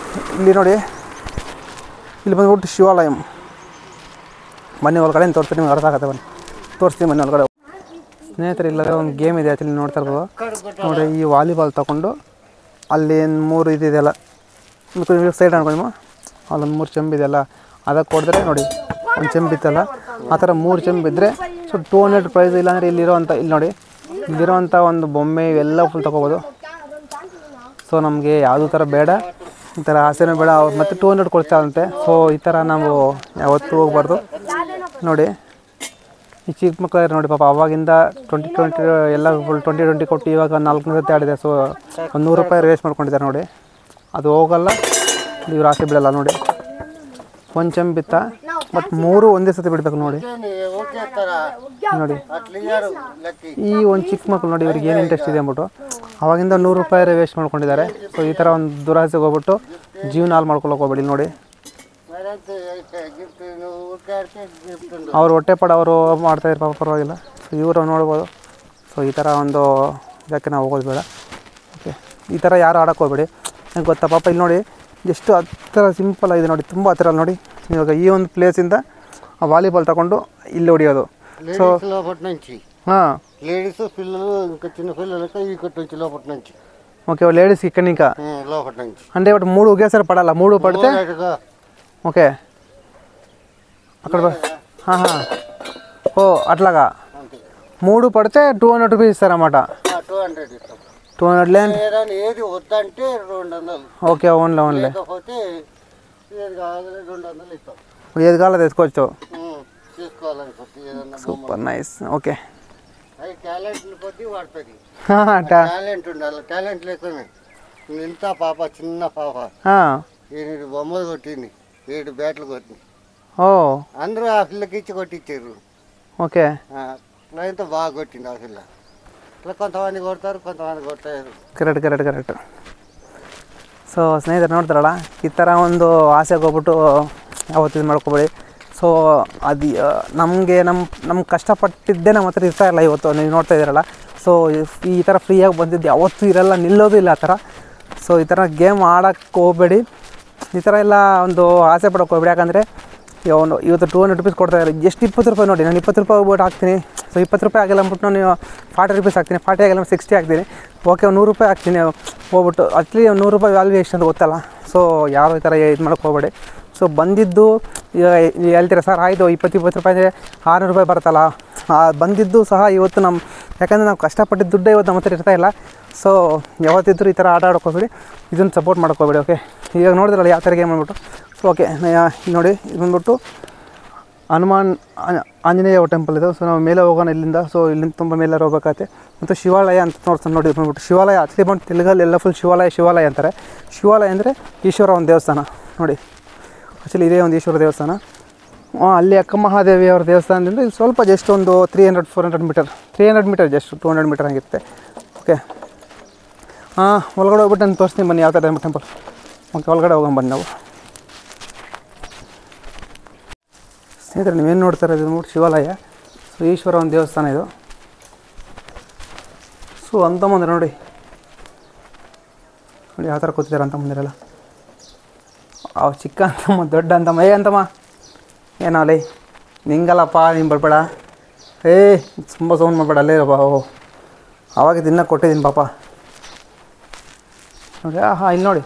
ಇಲ್ಲಿ ನೋಡಿ ಇಲ್ಲಿ ಬಂದ್ಬಿಟ್ಟು ಶಿವಾಲಯಂ. ಮನೆ ಒಳಗಡೆ ತೋರಿಸ್ತೀನಿ, ನಿಮ್ಗೆ ಅರ್ಥ ಆಗುತ್ತೆ. ಬನ್ನಿ ತೋರಿಸ್ತೀನಿ ಮನೆ ಒಳಗಡೆ. ಸ್ನೇಹಿತರೆ ಇಲ್ಲದ್ರೆ ಒಂದು ಗೇಮ್ ಇದೆ ಆ್ಯಕ್ಚುಲಿ ನೋಡ್ತಾ ಇರ್ಬೋದು ನೋಡಿ. ಈ ವಾಲಿಬಾಲ್ ತೊಗೊಂಡು ಅಲ್ಲಿ 3 ಇದೆಯಲ್ಲ ಸೈಡ್ ಅನ್ಕೊಂಡು ಅಲ್ಲೊಂದು 3 ಚೆಂಬಿದೆಯಲ್ಲ ಅದಕ್ಕೆ ಕೊಡಿದ್ರೆ ನೋಡಿ ಒಂದು ಚೆಂಬಿತ್ತಲ್ಲ ಆ ಥರ 3 ಚೆಂಬಿದ್ದರೆ ಸೊ 200 ಪ್ರೈಸ್. ಇಲ್ಲಾಂದರೆ ಇಲ್ಲಿ ನೋಡಿ ಇಲ್ಲಿರೋವಂಥ ಒಂದು ಬೊಮ್ಮೆ ಇವೆಲ್ಲ ಫುಲ್ ತೊಗೋಬೋದು. ಸೊ ನಮಗೆ ಯಾವುದೂ ಥರ ಬೇಡ, ಈ ಥರ ಆಸೆನೂ ಬೇಡ. ಅವ್ರು ಮತ್ತೆ 200 ಕೊಡ್ತಾರಂತೆ. ಸೊ ಈ ಥರ ನಾವು ಯಾವತ್ತೂ ಹೋಗ್ಬಾರ್ದು ನೋಡಿ. ಈ ಚಿಕ್ಕ ಮಕ್ಕಳು ನೋಡಿ ಪಾಪ ಅವಾಗಿಂದ 2020 ಎಲ್ಲ ಫುಲ್ 2020 ಕೊಟ್ಟು ಇವಾಗ 4 ಸತಿ ಆಡಿದೆ. ಸೊ ಒಂದು 100 ರೂಪಾಯಿ ವೇಸ್ಟ್ ಮಾಡ್ಕೊಂಡಿದ್ದಾರೆ ನೋಡಿ. ಅದು ಹೋಗಲ್ಲ, ಇವ್ರು ಆಸೆ ಬಿಡಲ್ಲ ನೋಡಿ. ಒಂದು ಚೆಂಬಿತ್ತ ಬಟ್ 3 ಒಂದೇ ಸತಿ ಬಿಡಬೇಕು ನೋಡಿ. ಈ ಒಂದು ಚಿಕ್ಕ ಮಕ್ಕಳು ನೋಡಿ ಇವ್ರಿಗೆ ಏನು ಇಂಟ್ರೆಸ್ಟ್ ಇದೆ ಅಂದ್ಬಿಟ್ಟು ಅವಾಗಿಂದ 100 ರೂಪಾಯಿ ವೇಸ್ಟ್ ಮಾಡ್ಕೊಂಡಿದ್ದಾರೆ. ಸೊ ಈ ಥರ ಒಂದು ದುರಾಸೆಗೆ ಹೋಗ್ಬಿಟ್ಟು ಜೀವನ ಹಾಳು ಮಾಡ್ಕೊಳ್ಳೋಕೆ ಹೋಗ್ಬೇಡಿ ನೋಡಿ. ಅವ್ರು ಹೊಟ್ಟೆ ಪಡ ಅವರು ಮಾಡ್ತಾಯಿದ್ರು ಪಾಪ, ಪರವಾಗಿಲ್ಲ. ಸೊ ಇವರು ನೋಡ್ಬೋದು. ಸೊ ಈ ಥರ ಒಂದು ಇದಕ್ಕೆ ನಾವು ಹೋಗೋದು ಬೇಡ. ಓಕೆ, ಈ ಥರ ಯಾರು ಆಡೋಕ್ಕೆ ಹೋಗ್ಬೇಡಿ. ನಂಗೆ ಗೊತ್ತಾ ಪಾಪ ಇಲ್ಲಿ ನೋಡಿ ಎಷ್ಟು ಹತ್ತಿರ ಸಿಂಪಲ್ ಆಗಿದೆ ನೋಡಿ, ತುಂಬ ಹತ್ತಿರ ನೋಡಿ. ಇವಾಗ ಈ ಒಂದು ಪ್ಲೇಸಿಂದ ವಾಲಿಬಾಲ್ తಗೊಂಡು ಇಲ್ಲಿ ಹೊಡಿಯೋದು. సో ಹಾಂ లేడీస్ పిల్లలు ఇంకా చిన్న పిల్లలకి ఇక్కడ నుంచి లోపల నుంచి ఓకే లేడీస్ ఇక్కడ ఇంకా లోపల నుంచి అంటే ఇప్పుడు 3 ఒకేసారి పడాలా? 3 పడితే ఓకే అక్కడ ఓ అట్లాగా 3 పడితే 200 రూపీస్ ఇస్తారన్నమాట. 200 లేని ఏది వద్దంటే 200. ఓకే ఓన్లీ లేకపోతే ఏది కావాలి 200 ఇస్తాం. ఏది కావాలో తెచ్చుకోవచ్చు. తీసుకోవాలనుకుంటే ఏదన్నా సూపర్ నైస్. ఓకే అవి టాలెంట్ కొద్దీ వాడుతుంది టా టాలెంట్ ఉండాలి టాలెంట్ లేకుండా ఇంత పాప చిన్న పాప ఏడు బొమ్మలు కొట్టింది 7 బ్యాట్లు కొట్టింది ఓ అందరూ ఆ పిల్లకి ఇచ్చి కొట్టించారు ఓకే లైన్తో బాగా కొట్టింది ఆ పిల్ల ఇట్లా కొంతమంది కొడతారు కొంతమంది కొట్టారు ಕರೆಕ್ಟ್ ಸೊ ಸ್ನೇಹಿತರು ನೋಡ್ತಾರಲ್ಲ ಈ ಥರ ಒಂದು ಆಸೆಗೆ ಹೋಗ್ಬಿಟ್ಟು ಯಾವತ್ತು ಇದು ಮಾಡ್ಕೊಬೇಡಿ. ಸೊ ಅದು ನಮಗೆ ನಮ್ಮ ಕಷ್ಟಪಟ್ಟಿದ್ದೇ ನಮ್ಮ ಹತ್ರ ಇರ್ತಾ ಇಲ್ಲ. ಇವತ್ತು ನೀವು ನೋಡ್ತಾ ಇದ್ದೀರಲ್ಲ, ಸೊ ಈ ಥರ ಫ್ರೀಯಾಗಿ ಬಂದಿದ್ದು ಯಾವತ್ತೂ ಇರಲ್ಲ, ನಿಲ್ಲೋದು ಇಲ್ಲ ಆ ಥರ. ಸೊ ಈ ಥರ ಗೇಮ್ ಆಡೋಕ್ಕೆ ಹೋಗಬೇಡಿ, ಈ ಥರ ಎಲ್ಲ ಒಂದು ಆಸೆ ಪಡೋಕ್ಕೆ ಹೋಗ್ಬೇಡಿ. ಯಾಕಂದರೆ ಇವತ್ತು 200 ರೂಪೀಸ್ ಕೊಡ್ತಾಯಿದ್ದಾರೆ, ಎಷ್ಟು 20 ರೂಪಾಯಿ ನೋಡಿ, ನಾನು 20 ರೂಪಾಯಿ ಹೋಗ್ಬಿಟ್ಟು ಹಾಕ್ತೀನಿ. ಸೊ 20 ರೂಪಾಯಿ ಆಗಿಲ್ಲ ಅಂದ್ಬಿಟ್ಟು ನಾನು 40 ರೂಪೀಸ್ ಹಾಕ್ತೀನಿ, 40 ಆಗಿಲ್ಲ 60 ಹಾಕ್ತೀನಿ, ಓಕೆ 100 ರೂಪಾಯಿ ಹಾಕ್ತೀನಿ ಹೋಗ್ಬಿಟ್ಟು. ಅಟ್ಲಿ 100 ರೂಪಾಯಿ ವ್ಯಾಲ್ಯೂ ಎಷ್ಟು ಅಂತ ಗೊತ್ತಲ್ಲ. ಸೊ ಯಾರು ಈ ಥರ ಇದು ಮಾಡೋಕ್ಕೆ ಹೋಗಬೇಡಿ. ಸೊ ಬಂದಿದ್ದು ಹೇಳ್ತೀರಾ ಸರ್ ಆಯಿತು 20 ರೂಪಾಯಿ ಅಂದರೆ 600 ರೂಪಾಯಿ ಬರುತ್ತಲ್ಲ, ಬಂದಿದ್ದು ಸಹ ಇವತ್ತು ಯಾಕಂದರೆ ನಾವು ಕಷ್ಟಪಟ್ಟಿದ್ದು ದುಡ್ಡೇ ಇವತ್ತು ನಮ್ಮ ಹತ್ರ ಇರ್ತಾ ಇಲ್ಲ. ಸೊ ಯಾವತ್ತಿದ್ದರೂ ಈ ಥರ ಆಟ ಆಡೋಕ್ಕೆ ಹೋಗ್ಬೇಡಿ, ಇದನ್ನು ಸಪೋರ್ಟ್ ಮಾಡೋಕ್ಕೆ ಹೋಗಬೇಡಿ. ಓಕೆ, ಈಗ ನೋಡಿದ್ರಲ್ಲ ಯಾವ ಥರ ಗೇಮ್ ಅಂದ್ಬಿಟ್ಟು. ಸೊ ಓಕೆ ನೋಡಿ, ಇದು ಬಂದ್ಬಿಟ್ಟು ಹನುಮಾನ್ ಆಂಜನೇಯ ಟೆಂಪಲ್ ಇದು. ಸೊ ನಾವು ಮೇಲೆ ಹೋಗೋಣ ಇಲ್ಲಿಂದ. ಸೊ ಇಲ್ಲಿಂದ ತುಂಬ ಮೇಲೆ ಹೋಗ್ಬೇಕಾಗತ್ತೆ. ಮತ್ತು ಶಿವಾಲಯ ಅಂತ ನೋಡ್ತಾನೆ ನೋಡಿ, ಬಂದ್ಬಿಟ್ಟು ಶಿವಾಲಯ. ಆಕ್ಚುಲಿ ಬಂದು ತೆಲುಗಲ್ಲಿ ಎಲ್ಲ ಫುಲ್ ಶಿವಾಲಯ ಅಂತಾರೆ. ಶಿವಾಲಯ ಅಂದರೆ ಈಶ್ವರ ಒಂದು ದೇವಸ್ಥಾನ ನೋಡಿ. ಆ್ಯಕ್ಚುಲಿ ಇದೇ ಒಂದು ಈಶ್ವರ ದೇವಸ್ಥಾನ. ಅಲ್ಲಿ ಅಕ್ಕ ಮಹಾದೇವಿ ಅವ್ರ ದೇವಸ್ಥಾನದಿಂದ ಇಲ್ಲಿ ಸ್ವಲ್ಪ ಜಸ್ಟ್ ಒಂದು 300-400 ಮೀಟರ್, 300 ಮೀಟರ್ ಜಸ್ಟ್ 200 ಮೀಟರ್ ಆಗಿರುತ್ತೆ. ಓಕೆ, ಒಳಗಡೆ ಹೋಗ್ಬಿಟ್ಟು ನಾನು ತೋರಿಸ್ತೀನಿ ಬನ್ನಿ ಯಾವ ಥರ ಟೆಂಪಲ್. ಓಕೆ, ಒಳಗಡೆ ಹೋಗೋಣ ಬನ್ನಿ ನಾವು. ಸ್ನೇಹಿತರೆ ನೀವೇನು ನೋಡ್ತಾ ಇರೋದು ನೋಡ್ಬಿಟ್ಟು ಶಿವಾಲಯ. ಸೊ ಈಶ್ವರ ಒಂದು ದೇವಸ್ಥಾನ ಇದು. ಸೊ ಅಂತ ಮುಂದೆ ನೋಡಿ ಯಾವ ಥರ ಕೂತಿದ್ದಾರೆ ಅಂತ ಮುಂದಿರಲ್ಲ. ಅವು ಚಿಕ್ಕ ಅಂತಮ್ಮ, ದೊಡ್ಡ ಅಂತಮ್ಮ. ಅಂತಮ್ಮ ಏನಲ್ಲ ನಿಂಗಲ್ಲಪ್ಪ, ನೀನು ಬರ್ಬೇಡ, ತುಂಬ ಸೌಂಡ್ ಮಾಡಬೇಡ, ಅಲ್ಲೇ ಇರಪ್ಪ. ಆವಾಗ ದಿನ ಕೊಟ್ಟಿದ್ದೀನಿ ಪಾಪ ನೋಡಿ. ಇಲ್ಲಿ ನೋಡಿ,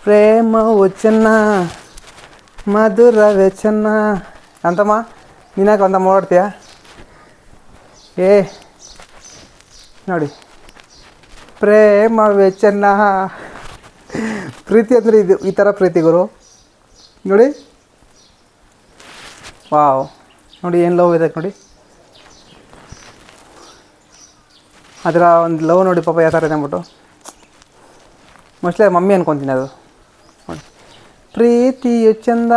ಪ್ರೇಮವು ಚೆನ್ನ ಮಧುರವೇ ಚೆನ್ನ ಅಂತಮ್ಮ. ನೀನಾಕ ಅಂತ ಓಡಾಡ್ತೀಯ? ನೋಡಿ, ಪ್ರೇಮವೇ ಚೆನ್ನ. ಪ್ರೀತಿ ಅಂದರೆ ಇದು, ಈ ಥರ ಪ್ರೀತಿ ಗುರು ನೋಡಿ. ವಾವ್, ನೋಡಿ ಏನು ಲವ್ ಇದೆ ನೋಡಿ, ಅದರ ಒಂದು ಲವ್ ನೋಡಿ ಪಾಪ ಯಾವ ಥರ ಇದೆ ಅಂದ್ಬಿಟ್ಟು. ಮೋಸ್ಟ್ಲಿ ಮಮ್ಮಿ ಅನ್ಕೊತೀನಿ ಅದು ನೋಡಿ. ಪ್ರೀತಿಯು ಚಂದ,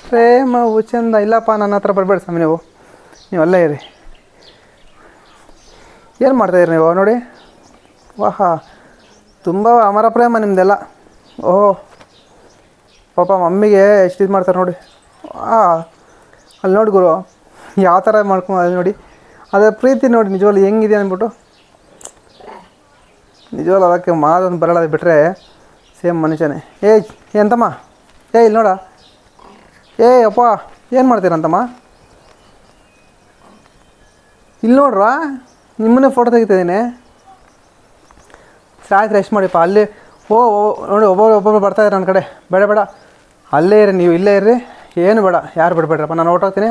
ಪ್ರೇಮವು ಚಂದ. ಇಲ್ಲಪ್ಪ ನನ್ನ ಹತ್ರ ಬರಬೇಡಿ ಸ್ವಾಮಿ, ನೀವೆಲ್ಲ ಇರಿ. ಏನು ಮಾಡ್ತಾಯಿರಿ ನೀವು ನೋಡಿ. ವಾಹಾ, ತುಂಬ ಅಮರ ಪ್ರೇಮ ನಿಮ್ಮದೆಲ್ಲ. ಓಹೋ ಪಾಪ ಮಮ್ಮಿಗೆ ಎಷ್ಟು ಇದು ಮಾಡ್ತಾರೆ ನೋಡಿ. ಅಲ್ಲಿ ನೋಡಿ ಗುರು ಯಾವ ಥರ ಮಾಡ್ಕೊಂಡು ನೋಡಿ, ಅದರ ಪ್ರೀತಿ ನೋಡಿ ನಿಜವಾಗ್ಲೂ ಹೆಂಗಿದೆ ಅಂದ್ಬಿಟ್ಟು. ನಿಜವಾಗ್ಲೂ ಅದಕ್ಕೆ ಮಾದೊಂದು ಬರಲ್ಲ ಬಿಟ್ಟರೆ ಸೇಮ್ ಮನುಷ್ಯನೇ. ಎಂತಮ್ಮ, ಇಲ್ಲಿ ನೋಡ. ಅಪ್ಪ ಏನು ಮಾಡ್ತೀರಂತಮ್ಮ? ಇಲ್ಲಿ ನೋಡ್ರಾ, ನಿಮ್ಮನ್ನೇ ಫೋಟೋ ತೆಗಿತಿದ್ದೀನಿ. ಸಾಯ್ತು ರೆಸ್ಟ್ ಮಾಡಿಪ್ಪ. ಅಲ್ಲಿ ನೋಡಿ, ಒಬ್ಬೊಬ್ರು ಬರ್ತಾಯಿದ್ದಾರೆ ನನ್ನ ಕಡೆ. ಬೇಡ ಅಲ್ಲೇ ಇರಿ, ನೀವು ಇಲ್ಲೇ ಇರ್ರಿ, ಏನು ಬೇಡ, ಯಾರು ಬಿಡಬೇಡ್ರಪ್ಪ, ನಾನು ಹೊರಟೋಗ್ತೀನಿ.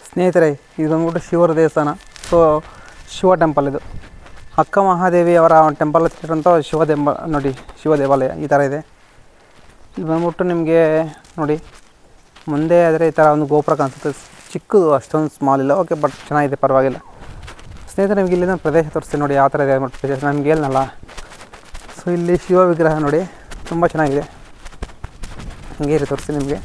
ಸ್ನೇಹಿತರೆ, ಇದು ಬಂದ್ಬಿಟ್ಟು ಶಿವರ ದೇವಸ್ಥಾನ. ಸೊ ಶಿವ ಟೆಂಪಲ್ ಇದು. ಅಕ್ಕ ಮಹಾದೇವಿ ಅವರ ಟೆಂಪಲ್ ಹಚ್ಚಿರೋಂಥ ನೋಡಿ, ಶಿವ ದೇವಾಲಯ ಈ ಥರ ಇದೆ. ಇಲ್ಲಿ ಬಂದ್ಬಿಟ್ಟು ನಿಮಗೆ ನೋಡಿ ಮುಂದೆ ಆದರೆ ಈ ಥರ ಒಂದು ಗೋಪುರ ಕಾಣಿಸುತ್ತೆ, ಚಿಕ್ಕದು, ಅಷ್ಟೊಂದು ಸ್ಮಾಲ್ ಇಲ್ಲ. ಓಕೆ, ಬಟ್ ಚೆನ್ನಾಗಿದೆ, ಪರವಾಗಿಲ್ಲ. ಸ್ನೇಹಿತರೆ, ನಿಮಗೆ ಇಲ್ಲಿಂದ ಪ್ರದೇಶ ತೋರಿಸ್ತೀನಿ ನೋಡಿ ಯಾವ ಥರ ಇದೆ ಪ್ರದೇಶ. ನಮ್ಗೆ ಹೇಳ್ನಲ್ಲ. ಸೊ ಇಲ್ಲಿ ಶಿವ ವಿಗ್ರಹ ನೋಡಿ, ತುಂಬ ಚೆನ್ನಾಗಿದೆ. ಹಂಗೆ ಇರಿ, ತೋರಿಸ್ತೀನಿ ನಿಮಗೆ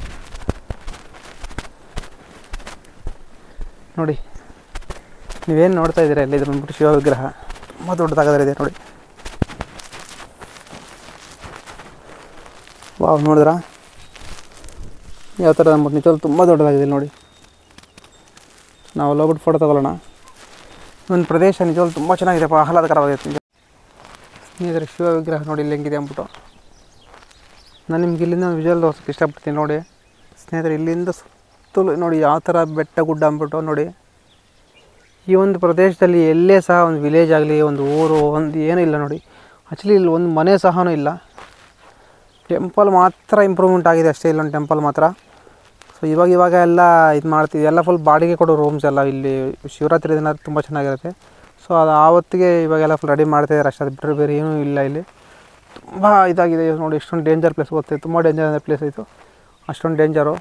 ನೋಡಿ. ನೀವೇನು ನೋಡ್ತಾ ಇದ್ದೀರಾ ಇಲ್ಲಿ, ಇದು ಬಂದ್ಬಿಟ್ಟು ಶಿವ ವಿಗ್ರಹ ತುಂಬ ದೊಡ್ಡದಾಗದಿದೆ ನೋಡಿ. ವಾವ್, ನೋಡಿದ್ರಾ ಯಾವ ಥರ ಅಂದ್ಬಿಟ್ಟು. ನಿಜವಾಗ್ಲೂ ತುಂಬ ದೊಡ್ಡದಾಗಿದೆ ನೋಡಿ. ನಾವು ಹೋಗ್ಬಿಟ್ಟು ಫೋಟೋ ತೊಗೊಳ್ಳೋಣ. ಒಂದು ಪ್ರದೇಶ ನಿಜವಾಗ್ಲೂ ತುಂಬ ಚೆನ್ನಾಗಿದೆ, ಆಹ್ಲಾದಕರವಾಗಿದೆ. ಸ್ನೇಹಿತರೆ, ಶಿವ ವಿಗ್ರಹ ನೋಡಿ ಇಲ್ಲಿ ಹೆಂಗಿದೆ ಅಂದ್ಬಿಟ್ಟು. ನಾನು ನಿಮ್ಗೆ ಇಲ್ಲಿಂದ ವಿಜುವಲ್ ತೋರ್ಸೋಕ್ಕೆ ಇಷ್ಟಪಡ್ತೀನಿ ನೋಡಿ. ಸ್ನೇಹಿತರೆ, ಇಲ್ಲಿಂದ ಸುತ್ತಲೂ ನೋಡಿ ಯಾವ ಥರ ಬೆಟ್ಟ ಗುಡ್ಡ ಅಂದ್ಬಿಟ್ಟು ನೋಡಿ. ಈ ಒಂದು ಪ್ರದೇಶದಲ್ಲಿ ಎಲ್ಲೇ ಸಹ ಒಂದು ವಿಲೇಜ್ ಆಗಲಿ, ಒಂದು ಊರು, ಒಂದು ಏನೂ ಇಲ್ಲ ನೋಡಿ. ಆ್ಯಕ್ಚುಲಿ ಇಲ್ಲಿ ಒಂದು ಮನೆ ಸಹ ಇಲ್ಲ. ಟೆಂಪಲ್ ಮಾತ್ರ ಇಂಪ್ರೂವ್ಮೆಂಟ್ ಆಗಿದೆ ಅಷ್ಟೇ, ಇಲ್ಲೊಂದು ಟೆಂಪಲ್ ಮಾತ್ರ. ಸೊ ಇವಾಗ ಎಲ್ಲ ಇದು ಮಾಡ್ತೀವಿ, ಎಲ್ಲ ಫುಲ್ ಬಾಡಿಗೆ ಕೊಡೋ ರೂಮ್ಸ್ ಎಲ್ಲ. ಇಲ್ಲಿ ಶಿವರಾತ್ರಿ ದಿನ ತುಂಬ ಚೆನ್ನಾಗಿರುತ್ತೆ. ಸೊ ಅದು ಆವತ್ತಿಗೆ ಇವಾಗೆಲ್ಲ ಫುಲ್ ರೆಡಿ ಮಾಡ್ತಾಯಿದ್ದಾರೆ ಅಷ್ಟೇ, ಅದು ಬಿಟ್ಟರೆ ಬೇರೆ ಏನೂ ಇಲ್ಲ. ಇಲ್ಲಿ ತುಂಬ ಇದಾಗಿದೆ ನೋಡಿ. ಎಷ್ಟೊಂದು ಡೇಂಜರ್ ಪ್ಲೇಸ್ ಗೊತ್ತೆ, ತುಂಬ ಡೇಂಜರ್ ಪ್ಲೇಸ್ ಆಯಿತು, ಅಷ್ಟೊಂದು ಡೇಂಜರು.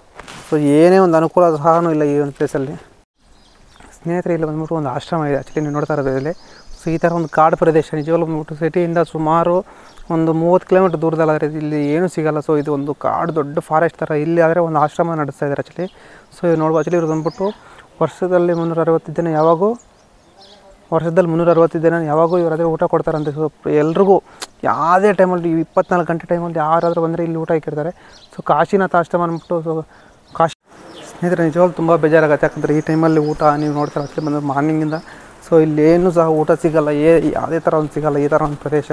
ಸೊ ಏನೇ ಒಂದು ಅನುಕೂಲ ಸಹ ಇಲ್ಲ ಈ ಒಂದು ಪ್ಲೇಸಲ್ಲಿ. ಸ್ನೇಹಿತರೆ ಇಲ್ಲಿ ಬಂದ್ಬಿಟ್ಟು ಒಂದು ಆಶ್ರಮ ಇದೆ ಆ್ಯಕ್ಚುಲಿ ನೀವು ನೋಡ್ತಾ ಇರೋದು ಇಲ್ಲಿ. ಸೊ ಈ ಥರ ಒಂದು ಕಾಡು ಪ್ರದೇಶ ನಿಜವಾಗ್ಲೂ ಬಂದ್ಬಿಟ್ಟು ಸಿಟಿಯಿಂದ ಸುಮಾರು ಒಂದು 30 ಕಿಲೋಮೀಟ್ರ್ ದೂರದಲ್ಲಾದರೆ ಇಲ್ಲಿ ಏನೂ ಸಿಗೋಲ್ಲ. ಸೊ ಇದು ಒಂದು ಕಾಡು ದೊಡ್ಡ ಫಾರೆಸ್ಟ್ ಥರ. ಇಲ್ಲಿ ಆದರೆ ಒಂದು ಆಶ್ರಮ ನಡೆಸ್ತಾ ಇದ್ದಾರೆ ಆ್ಯಕ್ಚುಲಿ. ಸೊ ಇದು ನೋಡ್ಬೋದು ಆ್ಯಕ್ಚುಲಿ ಇವ್ರು ಬಂದ್ಬಿಟ್ಟು ವರ್ಷದಲ್ಲಿ 360 ದಿನ ಯಾವಾಗೂ ಇವರಾದರೆ ಊಟ ಕೊಡ್ತಾರಂತೆ. ಸೊ ಎಲ್ರಿಗೂ ಯಾವುದೇ ಟೈಮಲ್ಲಿ 24 ಗಂಟೆ ಟೈಮಲ್ಲಿ ಯಾರಾದರೂ ಬಂದರೆ ಇಲ್ಲಿ ಊಟ ಇಕ್ಕಿರ್ತಾರೆ. ಸೊ ಕಾಶಿನಾಥ ಆಶ್ರಮ ಅಂದ್ಬಿಟ್ಟು ಸೊ ಕಾಶಿ ಸ್ನೇಹಿತರೆ ನಿಜವಾಗ್ಲೂ ತುಂಬ ಬೇಜಾರಾಗುತ್ತೆ. ಯಾಕಂದರೆ ಈ ಟೈಮಲ್ಲಿ ಊಟ ನೀವು ನೋಡ್ತಾರೆ ಆ್ಯಕ್ಚುಲಿ ಬಂದು ಮಾರ್ನಿಂಗಿಂದ ಸೊ ಇಲ್ಲೇನು ಸಹ ಊಟ ಸಿಗೋಲ್ಲ, ಯಾವುದೇ ಥರ ಒಂದು ಸಿಗೋಲ್ಲ ಈ ಥರ ಒಂದು ಪ್ರದೇಶ.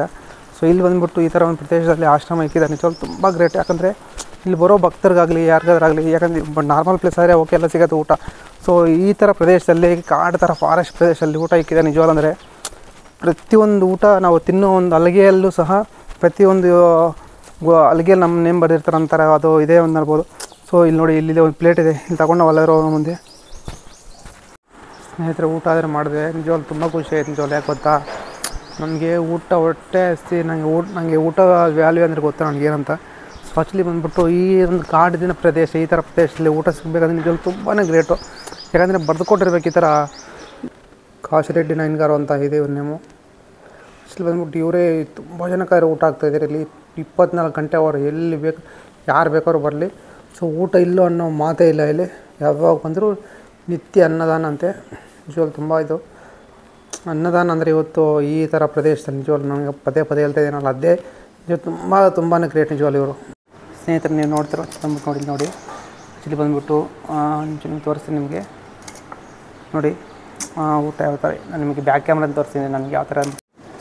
ಸೊ ಇಲ್ಲಿ ಬಂದುಬಿಟ್ಟು ಈ ಥರ ಒಂದು ಪ್ರದೇಶದಲ್ಲಿ ಆಶ್ರಮ ಇಕ್ಕಿದ್ದಾರೆ. ನಿಜವಾಗ್ಲೂ ತುಂಬ ಗ್ರೇಟ್. ಯಾಕಂದರೆ ಇಲ್ಲಿ ಬರೋ ಭಕ್ತರಿಗಾಗಲಿ ಯಾರಿಗಾದ್ರಾಗಲಿ, ಯಾಕಂದರೆ ನಾರ್ಮಲ್ ಪ್ಲೇಸ್ ಆದರೆ ಓಕೆ ಎಲ್ಲ ಸಿಗುತ್ತೆ ಊಟ. ಸೊ ಈ ಥರ ಪ್ರದೇಶದಲ್ಲಿ ಕಾಡು ಥರ ಫಾರೆಸ್ಟ್ ಪ್ರದೇಶದಲ್ಲಿ ಊಟ ಇಕ್ಕಿದೆ ನಿಜವಾಗ್ಲೂ. ಅಂದರೆ ಪ್ರತಿಯೊಂದು ಊಟ ನಾವು ತಿನ್ನೋ ಒಂದು ಅಲ್ಲಿಗೆಯಲ್ಲೂ ಸಹ ಪ್ರತಿಯೊಂದು ಅಲ್ಲಿಗೆಯಲ್ಲಿ ನಮ್ಮ ನೇಮ್ ಬರೆದಿರ್ತಾರೆ ಅಂತಾರೆ, ಅದು ಇದೇ ಒಂದು ನೋಡ್ಬೋದು. ಸೊ ಇಲ್ಲಿ ನೋಡಿ ಇಲ್ಲಿದೆ ಒಂದು ಪ್ಲೇಟ್ ಇದೆ, ಇಲ್ಲಿ ತಗೊಂಡು ನಾವು ಎಲ್ಲರೂ ಮುಂದೆ ಸ್ನೇಹಿತರೆ ಊಟ ಆದರೆ ಮಾಡಿದೆ. ನಿಜವಾಗ್ಲೂ ತುಂಬ ಖುಷಿ ಆಯ್ತು ನಿಜವಾಗ್ಲೂ. ಯಾಕೆ ಗೊತ್ತಾ, ನನಗೆ ಊಟ ಹೊಟ್ಟೆ ಹಸಿ, ನನಗೆ ಊಟ ವ್ಯಾಲ್ಯೂ ಅಂದರೆ ಗೊತ್ತಾ ನನಗೇನಂತ. ಸೊ ಆ್ಯಕ್ಚುಲಿ ಬಂದುಬಿಟ್ಟು ಈ ಒಂದು ಕಾಡಿನ ಪ್ರದೇಶ, ಈ ಥರ ಪ್ರದೇಶದಲ್ಲಿ ಊಟ ಸಿಗಬೇಕಂದ್ರೆ ನಿಜವಾಗ್ಲೂ ತುಂಬಾ ಗ್ರೇಟು. ಯಾಕಂದರೆ ಬರೆದುಕೊಟ್ಟಿರ್ಬೇಕು ಈ ಥರ. ಕಾಶಿರೆಡ್ಡಿ ನೈನ್ಗಾರು ಅಂತ ಇದೆ ಇವ್ರ ನೇಮು. ಆ್ಯಕ್ಚುಲಿ ಬಂದ್ಬಿಟ್ಟು ಇವರೇ ತುಂಬ ಜನಕ್ಕಾದ್ರೆ ಊಟ ಆಗ್ತಾಯಿದ್ದಾರೆ ಇಲ್ಲಿ 24 ಗಂಟೆ. ಅವರು ಎಲ್ಲಿ ಬೇಕು ಯಾರು ಬೇಕಾದ್ರೂ ಬರಲಿ. ಸೊ ಊಟ ಇಲ್ಲೋ ಅನ್ನೋ ಮಾತೇ ಇಲ್ಲ ಇಲ್ಲಿ. ಯಾವಾಗ ಬಂದರೂ ನಿತ್ಯ ಅನ್ನದಾನ ಅಂತೆ. ನಿಜವಾಗ್ಲೂ ತುಂಬ ಇದು ಅನ್ನದಾನ ಅಂದರೆ ಇವತ್ತು ಈ ಥರ ಪ್ರದೇಶದಲ್ಲಿ ನಿಜವಾಗ್ಲೂ ನನಗೆ ಪದೇ ಹೇಳ್ತಾ ಇದ್ದೀನಲ್ಲ, ಅದೇ ನಿಜ ತುಂಬಾ ಗ್ರೇಟ್ ನಿಜವಾಗ್ಲೂ ಇವರು. ಸ್ನೇಹಿತರೆ ನೀವು ನೋಡ್ತಿರೋ ಬಂದ್ಬಿಟ್ಟು ನೋಡಿ ಆ್ಯಕ್ಚುಲಿ ಬಂದುಬಿಟ್ಟು ನಿಮ್ಗೆ ತೋರಿಸ್ತೀನಿ ನಿಮಗೆ ನೋಡಿ ಊಟ ಯಾವ ಥರ. ನಾನು ನಿಮಗೆ ಬ್ಯಾಕ್ ಕ್ಯಾಮ್ರಲ್ಲಿ ತೋರಿಸ್ತೀನಿ ನನಗೆ ಯಾವ ಥರ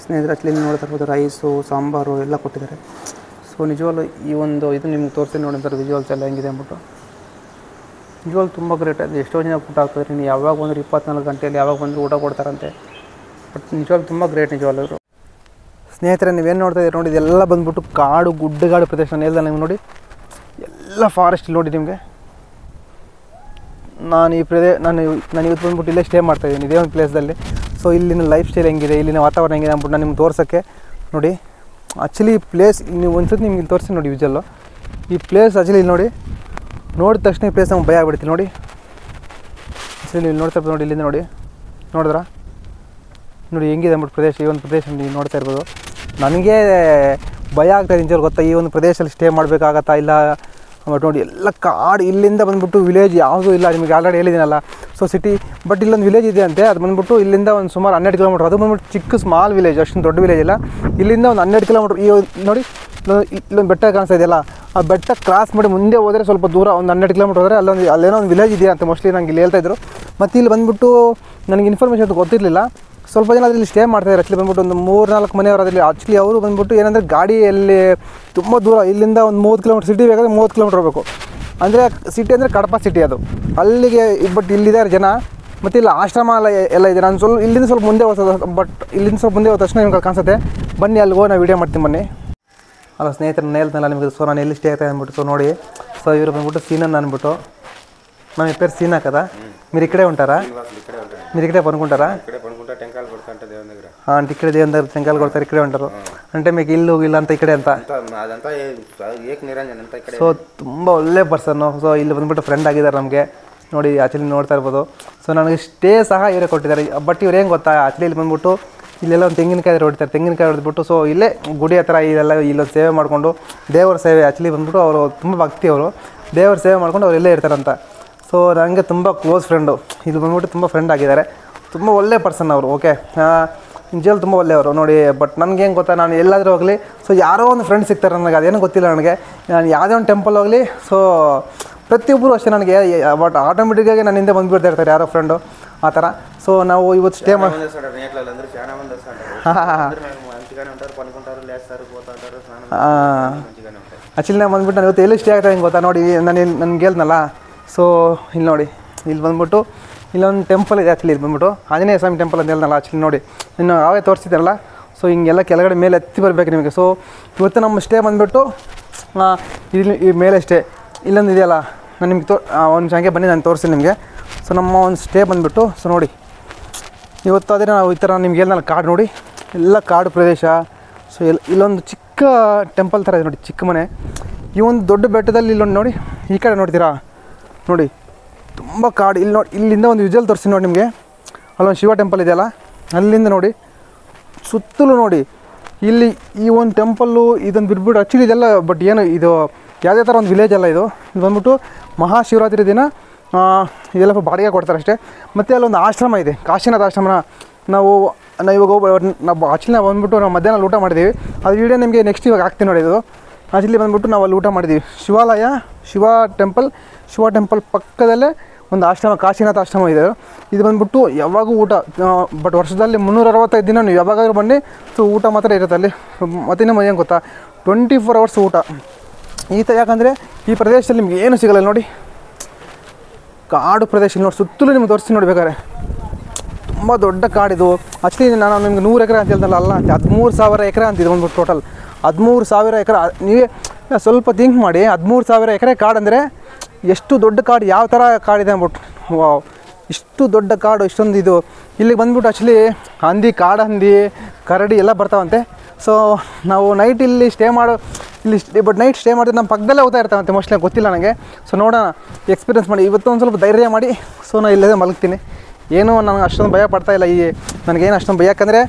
ಸ್ನೇಹಿತರೆ. ಆ್ಯಕ್ಚುಲಿ ನೀವು ನೋಡ್ತಾ ಇರ್ಬೋದು ರೈಸು, ಸಾಂಬಾರು ಎಲ್ಲ ಕೊಟ್ಟಿದ್ದಾರೆ. ಸೊ ನಿಜವಾಗ್ಲೂ ಈ ಒಂದು ಇದು ನಿಮ್ಗೆ ತೋರಿಸ್ತೀನಿ ನೋಡಿದ್ರೆ ವಿಜುವಲ್ಸ್ ಎಲ್ಲ ಹೆಂಗಿದೆ ಅಂದ್ಬಿಟ್ಟು ನಿಜವಾಗ್ಲೂ ತುಂಬ ಗ್ರೇಟ್. ಅದು ಎಷ್ಟೋ ಜನ ಊಟ ಆಗ್ತಾಯಿದ್ರೆ ನೀವು ಯಾವಾಗ ಬಂದರೂ 24 ಗಂಟೆಯಲ್ಲಿ ಯಾವಾಗ ಬಂದರೂ ಊಟ ಕೊಡ್ತಾರಂತೆ. ಬಟ್ ನಿಜವಾಗ್ಲೂ ತುಂಬ ಗ್ರೇಟ್ ನಿಜವಾಗ್ಲೂ ಇವರು. ಸ್ನೇಹಿತರೆ ನೀವೇನು ನೋಡ್ತಾ ಇದ್ದೀರಿ ನೋಡಿ, ಇದೆಲ್ಲ ಬಂದುಬಿಟ್ಟು ಕಾಡು ಗುಡ್ಡಗಾಡು ಪ್ರದೇಶ. ನಾನು ಹೇಳ್ದೆ ನಿಮ್ಗೆ ನೋಡಿ ಎಲ್ಲ ಫಾರೆಸ್ಟ್ ನೋಡಿ ನಿಮಗೆ. ನಾನು ಇವತ್ತು ಬಂದ್ಬಿಟ್ಟು ಇಲ್ಲೇ ಸ್ಟೇ ಮಾಡ್ತಾಯಿದ್ದೀನಿ ಇದೇ ಒಂದು ಪ್ಲೇಸ್ದಲ್ಲಿ. ಸೊ ಇಲ್ಲಿನ ಲೈಫ್ ಸ್ಟೈಲ್ ಹೆಂಗಿದೆ, ಇಲ್ಲಿನ ವಾತಾವರಣ ಹೆಂಗಿದೆ ಅಂದ್ಬಿಟ್ಟು ನಾನು ನಿಮ್ಗೆ ತೋರ್ಸೋಕ್ಕೆ ನೋಡಿ. ಆ್ಯಕ್ಚುಲಿ ಈ ಪ್ಲೇಸ್ ನೀವು ಒಂದ್ಸತಿ ನಿಮ್ಗೆ ಇಲ್ಲಿ ತೋರಿಸಿ ನೋಡಿ ವಿಜುವಲ್ಲು. ಈ ಪ್ಲೇಸ್ ಆ್ಯಕ್ಚುಲಿ ಇಲ್ಲಿ ನೋಡಿದ ತಕ್ಷಣ ಈ ಪ್ಲೇಸ್ ನಮ್ಗೆ ಭಯ ಆಗ್ಬಿಡ್ತೀನಿ ನೋಡಿ. ಆ್ಯಕ್ಚುಲಿ ನೀವು ನೋಡ್ತಾ ಇರ್ಬೋದು ನೋಡಿ, ಇಲ್ಲಿಂದ ನೋಡಿದ್ರಾ ನೋಡಿ ಹೆಂಗಿದೆ ಅಂದ್ಬಿಟ್ಟು ಪ್ರದೇಶ. ಈ ಒಂದು ಪ್ರದೇಶ ನೀವು ನೋಡ್ತಾ ಇರ್ಬೋದು. ನನಗೆ ಭಯ ಆಗ್ತಾಯಿದೆ ನಿಜವಾಗ್ಲೂ ಗೊತ್ತಾ, ಈ ಒಂದು ಪ್ರದೇಶದಲ್ಲಿ ಸ್ಟೇ ಮಾಡಬೇಕಾಗತ್ತಾ ಇಲ್ಲ. ಬಟ್ ನೋಡಿ ಎಲ್ಲ ಕಾಡು. ಇಲ್ಲಿಂದ ಬಂದುಬಿಟ್ಟು ವಿಲೇಜ್ ಯಾವುದೂ ಇಲ್ಲ. ನಿಮಗೆ ಆಲ್ರೆಡಿ ಹೇಳಿದ್ದೀನಲ್ಲ. ಸೊ ಸಿಟಿ, ಬಟ್ ಇಲ್ಲೊಂದು ವಿಲೇಜ್ ಇದೆ ಅಂತೆ. ಅದು ಬಂದುಬಿಟ್ಟು ಇಲ್ಲಿಂದ ಒಂದು ಸುಮಾರು 12 ಕಿಲೋಮೀಟ್ರ್. ಅದು ಬಂದುಬಿಟ್ಟು ಚಿಕ್ಕ ಸ್ಮಾಲ್ ವಿಲೇಜ್, ಅಷ್ಟೊಂದು ದೊಡ್ಡ ವಿಲೇಜ್ ಇಲ್ಲ. ಇಲ್ಲಿಂದ ಒಂದು 12 ಕಿಲೋಮೀಟ್ರ್. ಈ ನೋಡಿ ಇಲ್ಲೊಂದು ಬೆಟ್ಟ ಕಾಣಿಸ್ತಾ ಇದೆಯಲ್ಲ, ಆ ಬೆಟ್ಟ ಕ್ರಾಸ್ ಮಾಡಿ ಮುಂದೆ ಹೋದರೆ ಸ್ವಲ್ಪ ದೂರ ಒಂದು 12 ಕಿಲೋಮೀಟ್ರ್ ಹೋದರೆ ಅಲ್ಲೇನೋ ಒಂದು ವಿಲೇಜ್ ಇದೆಯಾ ಅಂತ ಮೋಸ್ಟ್ಲಿ ನಂಗೆ ಇಲ್ಲಿ ಹೇಳ್ತಾಯಿದ್ರು. ಮತ್ತು ಇಲ್ಲಿ ಬಂದುಬಿಟ್ಟು ನನಗೆ ಇನ್ಫಾರ್ಮೇಷನ್ ಅದು ಗೊತ್ತಿರಲಿಲ್ಲ. ಸ್ವಲ್ಪ ಜನ ಅದರಲ್ಲಿ ಸ್ಟೇ ಮಾಡ್ತಾಯಿದ್ದಾರೆ. ಆ್ಯಕ್ಚುಲಿ ಬಂದುಬಿಟ್ಟು ಒಂದು 3-4 ಮನೆಯವರು ಅದರಲ್ಲಿ. ಆ್ಯಕ್ಚುಲಿ ಅವರು ಬಂದುಬಿಟ್ಟು ಏನಂದರೆ ಗಾಡಿಯಲ್ಲಿ ತುಂಬ ದೂರ, ಇಲ್ಲಿಂದ ಒಂದು 30 ಕಿಲೋಮೀಟ್ರ್, ಸಿಟಿ ಬೇಕಾದರೆ 30 ಕಿಲೋಮೀಟ್ರ್ ಹೋಗಬೇಕು. ಅಂದರೆ ಸಿಟಿ ಅಂದರೆ ಕಡಪ ಸಿಟಿ ಅದು, ಅಲ್ಲಿಗೆ. ಬಟ್ ಇಲ್ಲಿದ್ದಾರೆ ಜನ. ಮತ್ತು ಇಲ್ಲಿ ಆಶ್ರಮ ಎಲ್ಲ ಇದೆ. ನಾನು ಇಲ್ಲಿಂದ ಸ್ವಲ್ಪ ಮುಂದೆ ಹೋಗ್ತದೆ. ಬಟ್ ಇಲ್ಲಿಂದ ಸ್ವಲ್ಪ ಮುಂದೆ ಹೋದ ತಕ್ಷಣ ನಿಮ್ಗೆ ಕಾಣಿಸುತ್ತೆ. ಬನ್ನಿ ಅಲ್ಲಿಗೆ ಹೋಗಿ ನಾನು ವೀಡಿಯೋ ಮಾಡ್ತೀನಿ ಬನ್ನಿ. ಅಲ್ಲ ಸ್ನೇಹಿತರು ಹೇಳ್ತಾನಲ್ಲ ನಿಮಗೆ. ಸೊ ನಾನು ಎಲ್ಲಿ ಸ್ಟೇ ಆಗ್ತಾಯಿದೆ ಅಂದ್ಬಿಟ್ಟು. ಸೊ ನೋಡಿ, ಸೊ ಇವರು ಬಂದ್ಬಿಟ್ಟು సీనన్న ಅಂದ್ಬಿಟ್ಟು. ನಮ್ಮ పేరు సీనా కదా. మీరు ఇక్కడే ఉంటారా? మీరు ఇక్కడే పనుకుంటారా? అంటే ఇక్కడే దేవుని దగ్గర టెంకాయలు కొడతారు, ఇక్కడే ఉంటారు. అంటే మీకు ఇల్లు అంతా ఇక్కడే ಅಂತ. ಸೊ ತುಂಬ ಒಳ್ಳೆ ಪರ್ಸನ್ನು. ಸೊ ಇಲ್ಲಿ ಬಂದ್ಬಿಟ್ಟು ಫ್ರೆಂಡ್ ಆಗಿದ್ದಾರೆ ನಮಗೆ ನೋಡಿ. ಆ್ಯಕ್ಚುಲಿ ನೋಡ್ತಾ ಇರ್ಬೋದು. ಸೊ ನನಗೆ ಸ್ಟೇ ಸಹ ಇವರೇ ಕೊಟ್ಟಿದ್ದಾರೆ. ಬಟ್ ಇವ್ರು ಏನು ಗೊತ್ತಾ, ಆ್ಯಕ್ಚುಲಿ ಇಲ್ಲಿ ಬಂದ್ಬಿಟ್ಟು ಇಲ್ಲೆಲ್ಲ ಒಂದು ತೆಂಗಿನಕಾಯಿ ಹೊಡಿತಾರೆ. ತೆಂಗಿನಕಾಯಿ ಹೊಡೆದ್ಬಿಟ್ಟು ಸೊ ಇಲ್ಲೇ ಗುಡಿ ಹತ್ರ ಇದೆಲ್ಲ ಇಲ್ಲೊಂದು ಸೇವೆ ಮಾಡಿಕೊಂಡು, ದೇವರ ಸೇವೆ. ಆ್ಯಕ್ಚುಲಿ ಬಂದ್ಬಿಟ್ಟು ಅವರು ತುಂಬ ಭಕ್ತಿ, ಅವರು ದೇವರ ಸೇವೆ ಮಾಡ್ಕೊಂಡು ಅವ್ರು ಇಲ್ಲೇ ಇರ್ತಾರಂತ. ಸೊ ನನಗೆ ತುಂಬ ಕ್ಲೋಸ್ ಫ್ರೆಂಡು. ಇಲ್ಲಿ ಬಂದ್ಬಿಟ್ಟು ತುಂಬ ಫ್ರೆಂಡ್ ಆಗಿದ್ದಾರೆ. ತುಂಬ ಒಳ್ಳೆ ಪರ್ಸನ್ ಅವರು. ಓಕೆ, ನಿಜವಾಗ್ಲೂ ತುಂಬ ಒಳ್ಳೆಯವರು ನೋಡಿ. ಬಟ್ ನನಗೇನು ಗೊತ್ತಾ, ನಾನು ಎಲ್ಲಾದರೂ ಹೋಗಲಿ ಸೊ ಯಾರೋ ಒಂದು ಫ್ರೆಂಡ್ ಸಿಗ್ತಾರೆ ನನಗೆ. ಅದೇನೋ ಗೊತ್ತಿಲ್ಲ ನನಗೆ. ನಾನು ಯಾವುದೇ ಒಂದು ಟೆಂಪಲ್ ಹೋಗಲಿ ಸೊ ಪ್ರತಿಯೊಬ್ಬರು ಅಷ್ಟೇ ನನಗೆ. ಬಟ್ ಆಟೋಮೆಟಿಕ್ಕಾಗಿ ನನ್ನ ಹಿಂದೆ ಬಂದುಬಿಡ್ತಾ ಇರ್ತಾರೆ ಯಾರೋ ಫ್ರೆಂಡು ಆ ಥರ. ಸೊ ನಾವು ಇವತ್ತು ಸ್ಟೇ ಮಾಡಿ ಆ್ಯಕ್ಚುಲಿ ನಾನು ಬಂದ್ಬಿಟ್ಟು ನಾನು ಇವತ್ತು ಎಲ್ಲಿ ಸ್ಟೇ ಆಗ್ತಾ ಹೆಂಗೆ ಗೊತ್ತಾ ನೋಡಿ. ನನಗೆ ಹೇಳ್ದನಲ್ಲ. ಸೊ ಇಲ್ಲಿ ನೋಡಿ, ಇಲ್ಲಿ ಬಂದ್ಬಿಟ್ಟು ಇಲ್ಲೊಂದು ಟೆಂಪಲ್ ಇದೆ. ಆ್ಯಕ್ಚುಲಿ ಇಲ್ಲಿ ಬಂದ್ಬಿಟ್ಟು ಆಂಜನೇಯ ಸ್ವಾಮಿ ಟೆಂಪಲ್ ಅಂತ ಹೇಳ್ದನಲ್ಲ. ಆ್ಯಕ್ಚುಲಿ ನೋಡಿ ಇನ್ನು ಯಾವೇ ತೋರಿಸಿದ್ರಲ್ಲ. ಸೊ ಹಿಂಗೆಲ್ಲ ಕೆಳಗಡೆ ಮೇಲೆ ಎತ್ತಿ ಬರಬೇಕು ನಿಮಗೆ. ಸೊ ಇವತ್ತು ನಮ್ಮ ಸ್ಟೇ ಬಂದುಬಿಟ್ಟು ಇಲ್ಲಿ ಈ ಮೇಲೆ ಸ್ಟೇ ಇಲ್ಲೊಂದು ಇದೆಯಲ್ಲ. ನಾನು ನಿಮ್ಗೆ ಒಂದು ಸಂಖ್ಯೆ ಬನ್ನಿ ನಾನು ತೋರಿಸ್ತೀನಿ ನಿಮಗೆ. ಸೊ ನಮ್ಮ ಒಂದು ಸ್ಟೇ ಬಂದುಬಿಟ್ಟು ಸೊ ನೋಡಿ ಇವತ್ತು ಅದೇ ನಾವು ಈ ಥರ ನಿಮ್ಗೆ ಹೇಳ್ದಲ್ಲ ಕಾಡು ನೋಡಿ, ಎಲ್ಲ ಕಾಡು ಪ್ರದೇಶ. ಸೊ ಇಲ್ಲೊಂದು ಚಿಕ್ಕ ಟೆಂಪಲ್ ಥರ ಇದೆ ನೋಡಿ, ಚಿಕ್ಕ ಮನೆ. ಈ ಒಂದು ದೊಡ್ಡ ಬೆಟ್ಟದಲ್ಲಿ ಇಲ್ಲೊಂದು ನೋಡಿ, ಈ ಕಡೆ ನೋಡ್ತೀರಾ ನೋಡಿ ತುಂಬ ಕಾಡು. ಇಲ್ಲಿ ನೋಡಿ, ಇಲ್ಲಿಂದ ಒಂದು ವಿಜುವಲ್ ತೋರಿಸ್ತೀನಿ ನೋಡಿ ನಿಮಗೆ. ಅಲ್ಲೊಂದು ಶಿವ ಟೆಂಪಲ್ ಇದೆಯಲ್ಲ, ಅಲ್ಲಿಂದ ನೋಡಿ ಸುತ್ತಲೂ ನೋಡಿ, ಇಲ್ಲಿ ಈ ಒಂದು ಟೆಂಪಲ್ಲು ಇದನ್ನು ಬಿಟ್ಬಿಟ್ಟು ಆ್ಯಕ್ಚುಲಿ ಇದೆಲ್ಲ ಬಟ್ ಏನು ಇದು ಯಾವುದೇ ಥರ ಒಂದು ವಿಲೇಜ್ ಅಲ್ಲ, ಇದು ಬಂದ್ಬಿಟ್ಟು ಮಹಾಶಿವರಾತ್ರಿ ದಿನ ಇದೆಲ್ಲ ಬಾಡಿಗೆ ಕೊಡ್ತಾರೆ ಅಷ್ಟೇ. ಮತ್ತು ಅಲ್ಲೊಂದು ಆಶ್ರಮ ಇದೆ, ಕಾಶಿನಾಥ ಆಶ್ರಮ. ನಾವು ಆ್ಯಕ್ಚುಲಿ ನಾವು ಬಂದ್ಬಿಟ್ಟು ನಾವು ಮಧ್ಯಾಹ್ನ ಊಟ ಮಾಡಿದ್ದೀವಿ, ಅದು ವೀಡಿಯೋ ನಿಮಗೆ ನೆಕ್ಸ್ಟ್ ಇವಾಗ ಹಾಕ್ತೀನಿ ನೋಡಿ. ಇದು ಆ್ಯಕ್ಚುಲಿ ಬಂದ್ಬಿಟ್ಟು ನಾವು ಅಲ್ಲಿ ಊಟ ಮಾಡಿದ್ದೀವಿ. ಶಿವಾಲಯ, ಶಿವ ಟೆಂಪಲ್ ಪಕ್ಕದಲ್ಲೇ ಒಂದು ಆಶ್ರಮ, ಕಾಶಿನಾಥ ಆಶ್ರಮ ಇದೆ. ಇದು ಬಂದ್ಬಿಟ್ಟು ಯಾವಾಗೂ ಊಟ, ಬಟ್ ವರ್ಷದಲ್ಲಿ 365 ದಿನ ನೀವು ಯಾವಾಗಾದ್ರೂ ಬನ್ನಿ, ಸೊ ಊಟ ಮಾತ್ರ ಇರುತ್ತೆ ಅಲ್ಲಿ. ಮತ್ತು ಇನ್ನೂ ಏನು ಗೊತ್ತಾ, 24 hours ಊಟ ಯಾಕಂದರೆ ಈ ಪ್ರದೇಶದಲ್ಲಿ ನಿಮ್ಗೆ ಏನು ಸಿಗಲ್ಲ ನೋಡಿ, ಕಾಡು ಪ್ರದೇಶ ನೋಡಿ, ಸುತ್ತಲೂ ನಿಮ್ಗೆ ತೋರಿಸ್ತೀನಿ ನೋಡಿ ಬೇಕಾದ್ರೆ. ತುಂಬ ದೊಡ್ಡ ಕಾಡಿದು. ಆ್ಯಕ್ಚುಲಿ ನಾನು ನಿಮ್ಗೆ 100 ಎಕರೆ ಅಂತ ಹೇಳ್ದಲ್ಲ, ಅಲ್ಲ 13,000 ಎಕರೆ ಅಂತಿದೆ ಬಂದ್ಬಿಟ್ಟು ಟೋಟಲ್ 13,000 ಎಕರೆ. ನೀವೇ ಸ್ವಲ್ಪ ಥಿಂಕ್ ಮಾಡಿ, 13,000 ಎಕರೆ ಕಾಡು ಅಂದರೆ ಎಷ್ಟು ದೊಡ್ಡ ಕಾಡು, ಯಾವ ಥರ ಕಾಡಿದೆ ಅಂದ್ಬಿಟ್ಟು. ವಾವ್, ಇಷ್ಟು ದೊಡ್ಡ ಕಾಡು, ಇಷ್ಟೊಂದು ಇದು. ಇಲ್ಲಿಗೆ ಬಂದ್ಬಿಟ್ಟು ಆ್ಯಕ್ಚುಲಿ ಹಂದಿ, ಕಾಡು ಹಂದಿ, ಕರಡಿ ಎಲ್ಲ ಬರ್ತಾವಂತೆ. ಸೊ ನಾವು ನೈಟ್ ಇಲ್ಲಿ ಸ್ಟೇ ಬಟ್ ನೈಟ್ ಸ್ಟೇ ಮಾಡಿದ್ರೆ ನಮ್ಮ ಪಕ್ಕದಲ್ಲೇ ಹೋಗ್ತಾ ಇರ್ತಾವಂತೆ ಮೋಸ್ಟ್ಲಿ, ಗೊತ್ತಿಲ್ಲ ನನಗೆ. ಸೊ ನೋಡೋಣ, ಎಕ್ಸ್ಪೀರಿಯನ್ಸ್ ಮಾಡಿ. ಇವತ್ತು ಒಂದು ಸ್ವಲ್ಪ ಧೈರ್ಯ ಮಾಡಿ ಸೊ ನಾನು ಇಲ್ಲದೇ ಮಲಗ್ತೀನಿ. ಏನೂ ನನಗೆ ಅಷ್ಟೊಂದು ಭಯ ಪಡ್ತಾಯಿಲ್ಲ. ನನಗೇನು ಅಷ್ಟೊಂದು ಭಯ, ಯಾಕಂದರೆ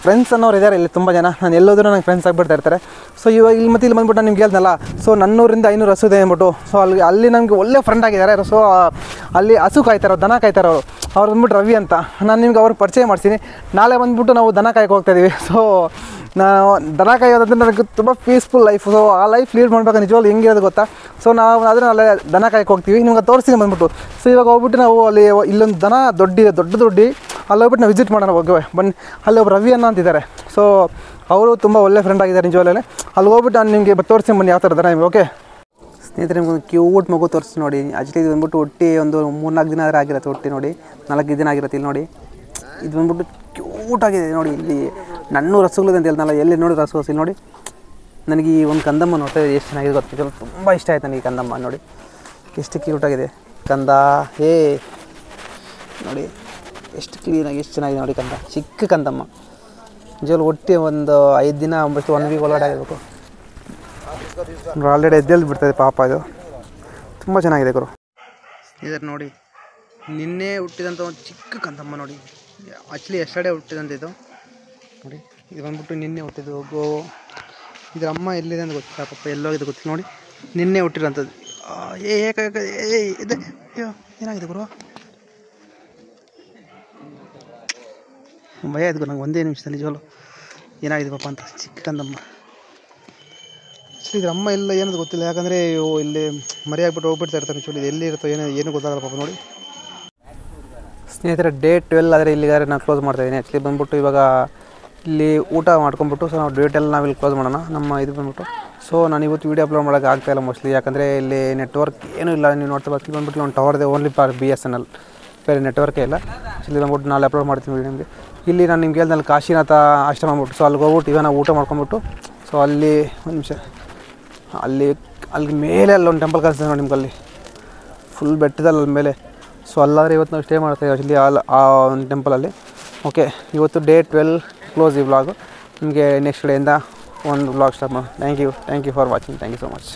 ಫ್ರೆಂಡ್ಸ್ ಅನ್ನೋರು ಇದ್ದಾರೆ ಇಲ್ಲಿ ತುಂಬ ಜನ. ನಾನು ಎಲ್ಲೋದ್ರೂ ನನಗೆ ಫ್ರೆಂಡ್ಸ್ ಆಗಿಬಿಡ್ತಾ ಇರ್ತಾರೆ. ಸೊ ಇವಾಗ ಇಲ್ಲಿ ಬಂದ್ಬಿಟ್ಟು ನಾನು ನಿಮ್ಗೆ ಹೇಳ್ದಲ್ಲ, ಸೊ 400ರಿಂದ 500 ಹಸು ಇದೆ ಅಂದ್ಬಿಟ್ಟು. ಸೊ ಅಲ್ಲಿ ನನಗೆ ಒಳ್ಳೆ ಫ್ರೆಂಡ್ ಆಗಿದ್ದಾರೆ. ಸೊ ಅಲ್ಲಿ ಹಸು ಕಾಯ್ತಾರೋ, ದನ ಕಾಯ್ತಾರೋ ಅವ್ರು ಬಂದ್ಬಿಟ್ಟು ರವಿ ಅಂತ. ನಾನು ನಿಮ್ಗೆ ಅವ್ರಿಗೆ ಪರಿಚಯ ಮಾಡ್ತೀನಿ. ನಾಳೆ ಬಂದ್ಬಿಟ್ಟು ನಾವು ದನ ಕಾಯ್ಕೆ ಹೋಗ್ತಾಯಿದ್ದೀವಿ. ಸೊ ನಾವು ದನ ಕಾಯೋದಂದ್ರೆ ನನಗೆ ತುಂಬ ಪೀಸ್ಫುಲ್ ಲೈಫ್. ಸೊ ಆ ಲೈಫ್ ಲೀಡ್ ಮಾಡ್ಬೇಕು ನಿಜವಾಗ್ಲೂ ಹೆಂಗಿರೋದು ಗೊತ್ತಾ. ಸೊ ನಾವು ಅದನ್ನು ಅಲ್ಲೇ ದನ ಕಾಯ್ಕೆ ಹೋಗ್ತೀವಿ, ನಿಮ್ಗೆ ತೋರಿಸ್ತೀನಿ ಬಂದ್ಬಿಟ್ಟು. ಸೊ ಇವಾಗ ಹೋಗ್ಬಿಟ್ಟು ನಾವು ಅಲ್ಲಿ ಇಲ್ಲೊಂದು ದನ ದೊಡ್ಡ ಅಲ್ಲಿ ಹೋಗ್ಬಿಟ್ಟು ನಾವು ವಿಸಿಟ್ ಮಾಡೋಣ ಹೋಗುವೆ ಬನ್ನಿ. ಅಲ್ಲಿ ಒಬ್ಬ ರವಿ ಅಂತಿದ್ದಾರೆ. ಸೊ ಅವರು ತುಂಬ ಒಳ್ಳೆ ಫ್ರೆಂಡ್ ಆಗಿದ್ದಾರೆ ನಿಜವಾಗ್ಲೇ. ಅಲ್ಲಿ ಹೋಗ್ಬಿಟ್ಟು ನಾನು ನಿಮಗೆ ತೋರಿಸ್ತೀನಿ ಬನ್ನಿ ಯಾವ ಥರ ದನ ನಿಮ್ಗೆ. ಓಕೆ ಸ್ನೇಹಿತರೆ, ನಿಮ್ಗೆ ಒಂದು ಕ್ಯೂಟ್ ಮಗು ತೋರಿಸ್ತೀನಿ ನೋಡಿ. ಆ್ಯಕ್ಚುಲಿ ಇದು ಬಂದ್ಬಿಟ್ಟು ಹುಟ್ಟಿ ಒಂದು 3-4 ದಿನ ಆದ್ರೆ ಆಗಿರುತ್ತೆ, ಹುಟ್ಟಿ ನೋಡಿ 4 ದಿನ ಆಗಿರುತ್ತೆ. ಇಲ್ಲಿ ನೋಡಿ, ಇದು ಬಂದ್ಬಿಟ್ಟು ಕ್ಯೂಟ್ ಆಗಿದೆ ನೋಡಿ. ಇಲ್ಲಿ 400 ಹಸುಗಳಿದೆ ಅಂತ ಹೇಳ್ದಲ್ಲ, ಎಲ್ಲಿ ನೋಡಿ ಹಸು ಇಲ್ಲಿ ನೋಡಿ. ನನಗೆ ಈ ಒಂದು ಕಂದಮ್ಮ ನೋಡ್ತಾ ಎಷ್ಟು ಚೆನ್ನಾಗಿದೆ ಗೊತ್ತಿಲ್ಲ, ತುಂಬ ಇಷ್ಟ ಆಯ್ತು ನನಗೆ ಕಂದಮ್ಮ ನೋಡಿ, ಎಷ್ಟು ಕ್ಯೂಟಾಗಿದೆ ಕಂದ. ನೋಡಿ ಎಷ್ಟು ಕ್ಲೀನಾಗಿ, ಎಷ್ಟು ಚೆನ್ನಾಗಿದೆ ನೋಡಿ ಕಂದ, ಚಿಕ್ಕ ಕಂದಮ್ಮ. ನಿಜವಾಗ್ಲೂ ಒಟ್ಟಿ ಒಂದು 5 ದಿನ 1 ವೀಕ್ ಒಳಗಡೆ ಆಗಿರ್ಬೇಕು. ಆಲ್ರೆಡಿ ಎದ್ದೇಳಿ ಬಿಡ್ತಾಯಿದೆ ಪಾಪ. ಇದು ತುಂಬ ಚೆನ್ನಾಗಿದೆ ಗುರು. ಇದರ ನೋಡಿ, ನಿನ್ನೆ ಹುಟ್ಟಿದಂಥ ಒಂದು ಚಿಕ್ಕ ಕಂದಮ್ಮ ನೋಡಿ. ಆ್ಯಕ್ಚುಲಿ ಎಸ್ಟರ್ಡೇ ಹುಟ್ಟಿದಂಥ ಇದು ನೋಡಿ. ಇದು ಬಂದ್ಬಿಟ್ಟು ನಿನ್ನೆ ಹುಟ್ಟಿದ್ದು ಗೋವು. ಇದರ ಅಮ್ಮ ಎಲ್ಲಿದೆ ಅಂತ ಗೊತ್ತಿಲ್ಲ ಪಾಪ, ಎಲ್ಲೋಗಿದೆ ಗೊತ್ತಿಲ್ಲ ನೋಡಿ. ನಿನ್ನೆ ಹುಟ್ಟಿರೋಂಥದ್ದು. ಇದೆ ಏನಾಗಿದೆ ಗುರು, ಭಯ ಆಯ್ತು ನಂಗೆ ಒಂದೇ ನಿಮಿಷದಲ್ಲಿ ನಿಜವಲ್ಲ ಏನಾಗಿದೆ ಪಾಪ ಅಂತ. ಚಿಕ್ಕ ಕಂದಮ್ಮ. ಇದ್ರ ಅಮ್ಮ ಎಲ್ಲ ಏನದು ಗೊತ್ತಿಲ್ಲ, ಯಾಕಂದರೆ ಇಲ್ಲಿ ಮರಿ ಆಗ್ಬಿಟ್ಟು ಹೋಗ್ಬಿಡ್ತಾ ಇರ್ತಾರೆ. ನಿಜವಲ್ಲ ಎಲ್ಲಿ ಇರುತ್ತೋ ಏನೂ ಗೊತ್ತಾಗಲ್ಲ ಪಾಪ ನೋಡಿ. ಸ್ನೇಹಿತರೆ, ಡೇ 12 ಆದರೆ ಇಲ್ಲಿಗಾದ್ರೆ ನಾನು ಕ್ಲೋಸ್ ಮಾಡ್ತಾಯಿದ್ದೀನಿ. ಆ್ಯಕ್ಚುಲಿ ಬಂದ್ಬಿಟ್ಟು ಇವಾಗ ಇಲ್ಲಿ ಊಟ ಮಾಡ್ಕೊಂಬಿಟ್ಟು, ಸೊ ನಾವು ಡೇ 12 ನಾವಿಲ್ಲಿ ಕ್ಲೋಸ್ ಮಾಡೋಣ ನಮ್ಮ ಇದು ಬಂದ್ಬಿಟ್ಟು. ಸೊ ನಾನು ಇವತ್ತು ವೀಡಿಯೋ ಅಪ್ಲೋಡ್ ಮಾಡೋಕ್ಕೆ ಆಗ್ತಾಯಿಲ್ಲ ಮೋಸ್ಟ್ಲಿ, ಯಾಕಂದರೆ ಇಲ್ಲಿ ನೆಟ್ವರ್ಕ್ ಏನೂ ಇಲ್ಲ. ನೀವು ನೋಡ್ತಾ ಬರ್ತೀವಿ ಬಂದ್ಬಿಟ್ಟು ಒಂದು ಟವರ್ ಇದೆ, ಓನ್ಲಿ ಫಾರ್ BSNL, ಬೇರೆ ನೆಟ್ವರ್ಕೇ ಇಲ್ಲ. ಇಲ್ಲಿ ಬಂದ್ಬಿಟ್ಟು ನಾಳೆ ಅಪ್ಲೋಡ್ ಮಾಡ್ತೀನಿ ವೀಡಿಯೋ ನಿಮಗೆ. ಇಲ್ಲಿ ನಾನು ನಿಮ್ಗೆ ಹೇಳ್ದಲ್ಲಿ ಕಾಶಿನಾಥ ಆಶ್ರಮ ಅಂದ್ಬಿಟ್ಟು, ಸೊ ಅಲ್ಲಿಗೆ ಹೋಗ್ಬಿಟ್ಟು ಈಗ ನಾವು ಊಟ ಮಾಡ್ಕೊಂಬಿಟ್ಟು, ಸೊ ಅಲ್ಲಿ ಒಂದು ನಿಮಿಷ ಅಲ್ಲಿ ಮೇಲೆ ಅಲ್ಲೊಂದು ಟೆಂಪಲ್ ಕಾಣಿಸ್ತದೆ ನೋಡಿ ನಿಮ್ಗೆ, ಅಲ್ಲಿ ಫುಲ್ ಬೆಟ್ಟದಲ್ಲಿ ಅಲ್ಲಿ ಮೇಲೆ. ಸೊ ಅಲ್ಲಾದರೆ ಇವತ್ತು ನಾವು ಸ್ಟೇ ಮಾಡ್ತಾಯಿದ್ದೀವಿ ಆ್ಯಕ್ಚುಲಿ ಆ ಒಂದು ಟೆಂಪಲಲ್ಲಿ. ಓಕೆ, ಇವತ್ತು ಡೇ 12 ಕ್ಲೋಸ್ ಈ ವ್ಲಾಗು. ನಿಮಗೆ ನೆಕ್ಸ್ಟ್ ಡೇಯಿಂದ ಒಂದು ವ್ಲಾಗ್ ಸ್ಟಾರ್ಟ್ ಮಾಡಿ. Thank you for watching. Thank you so much.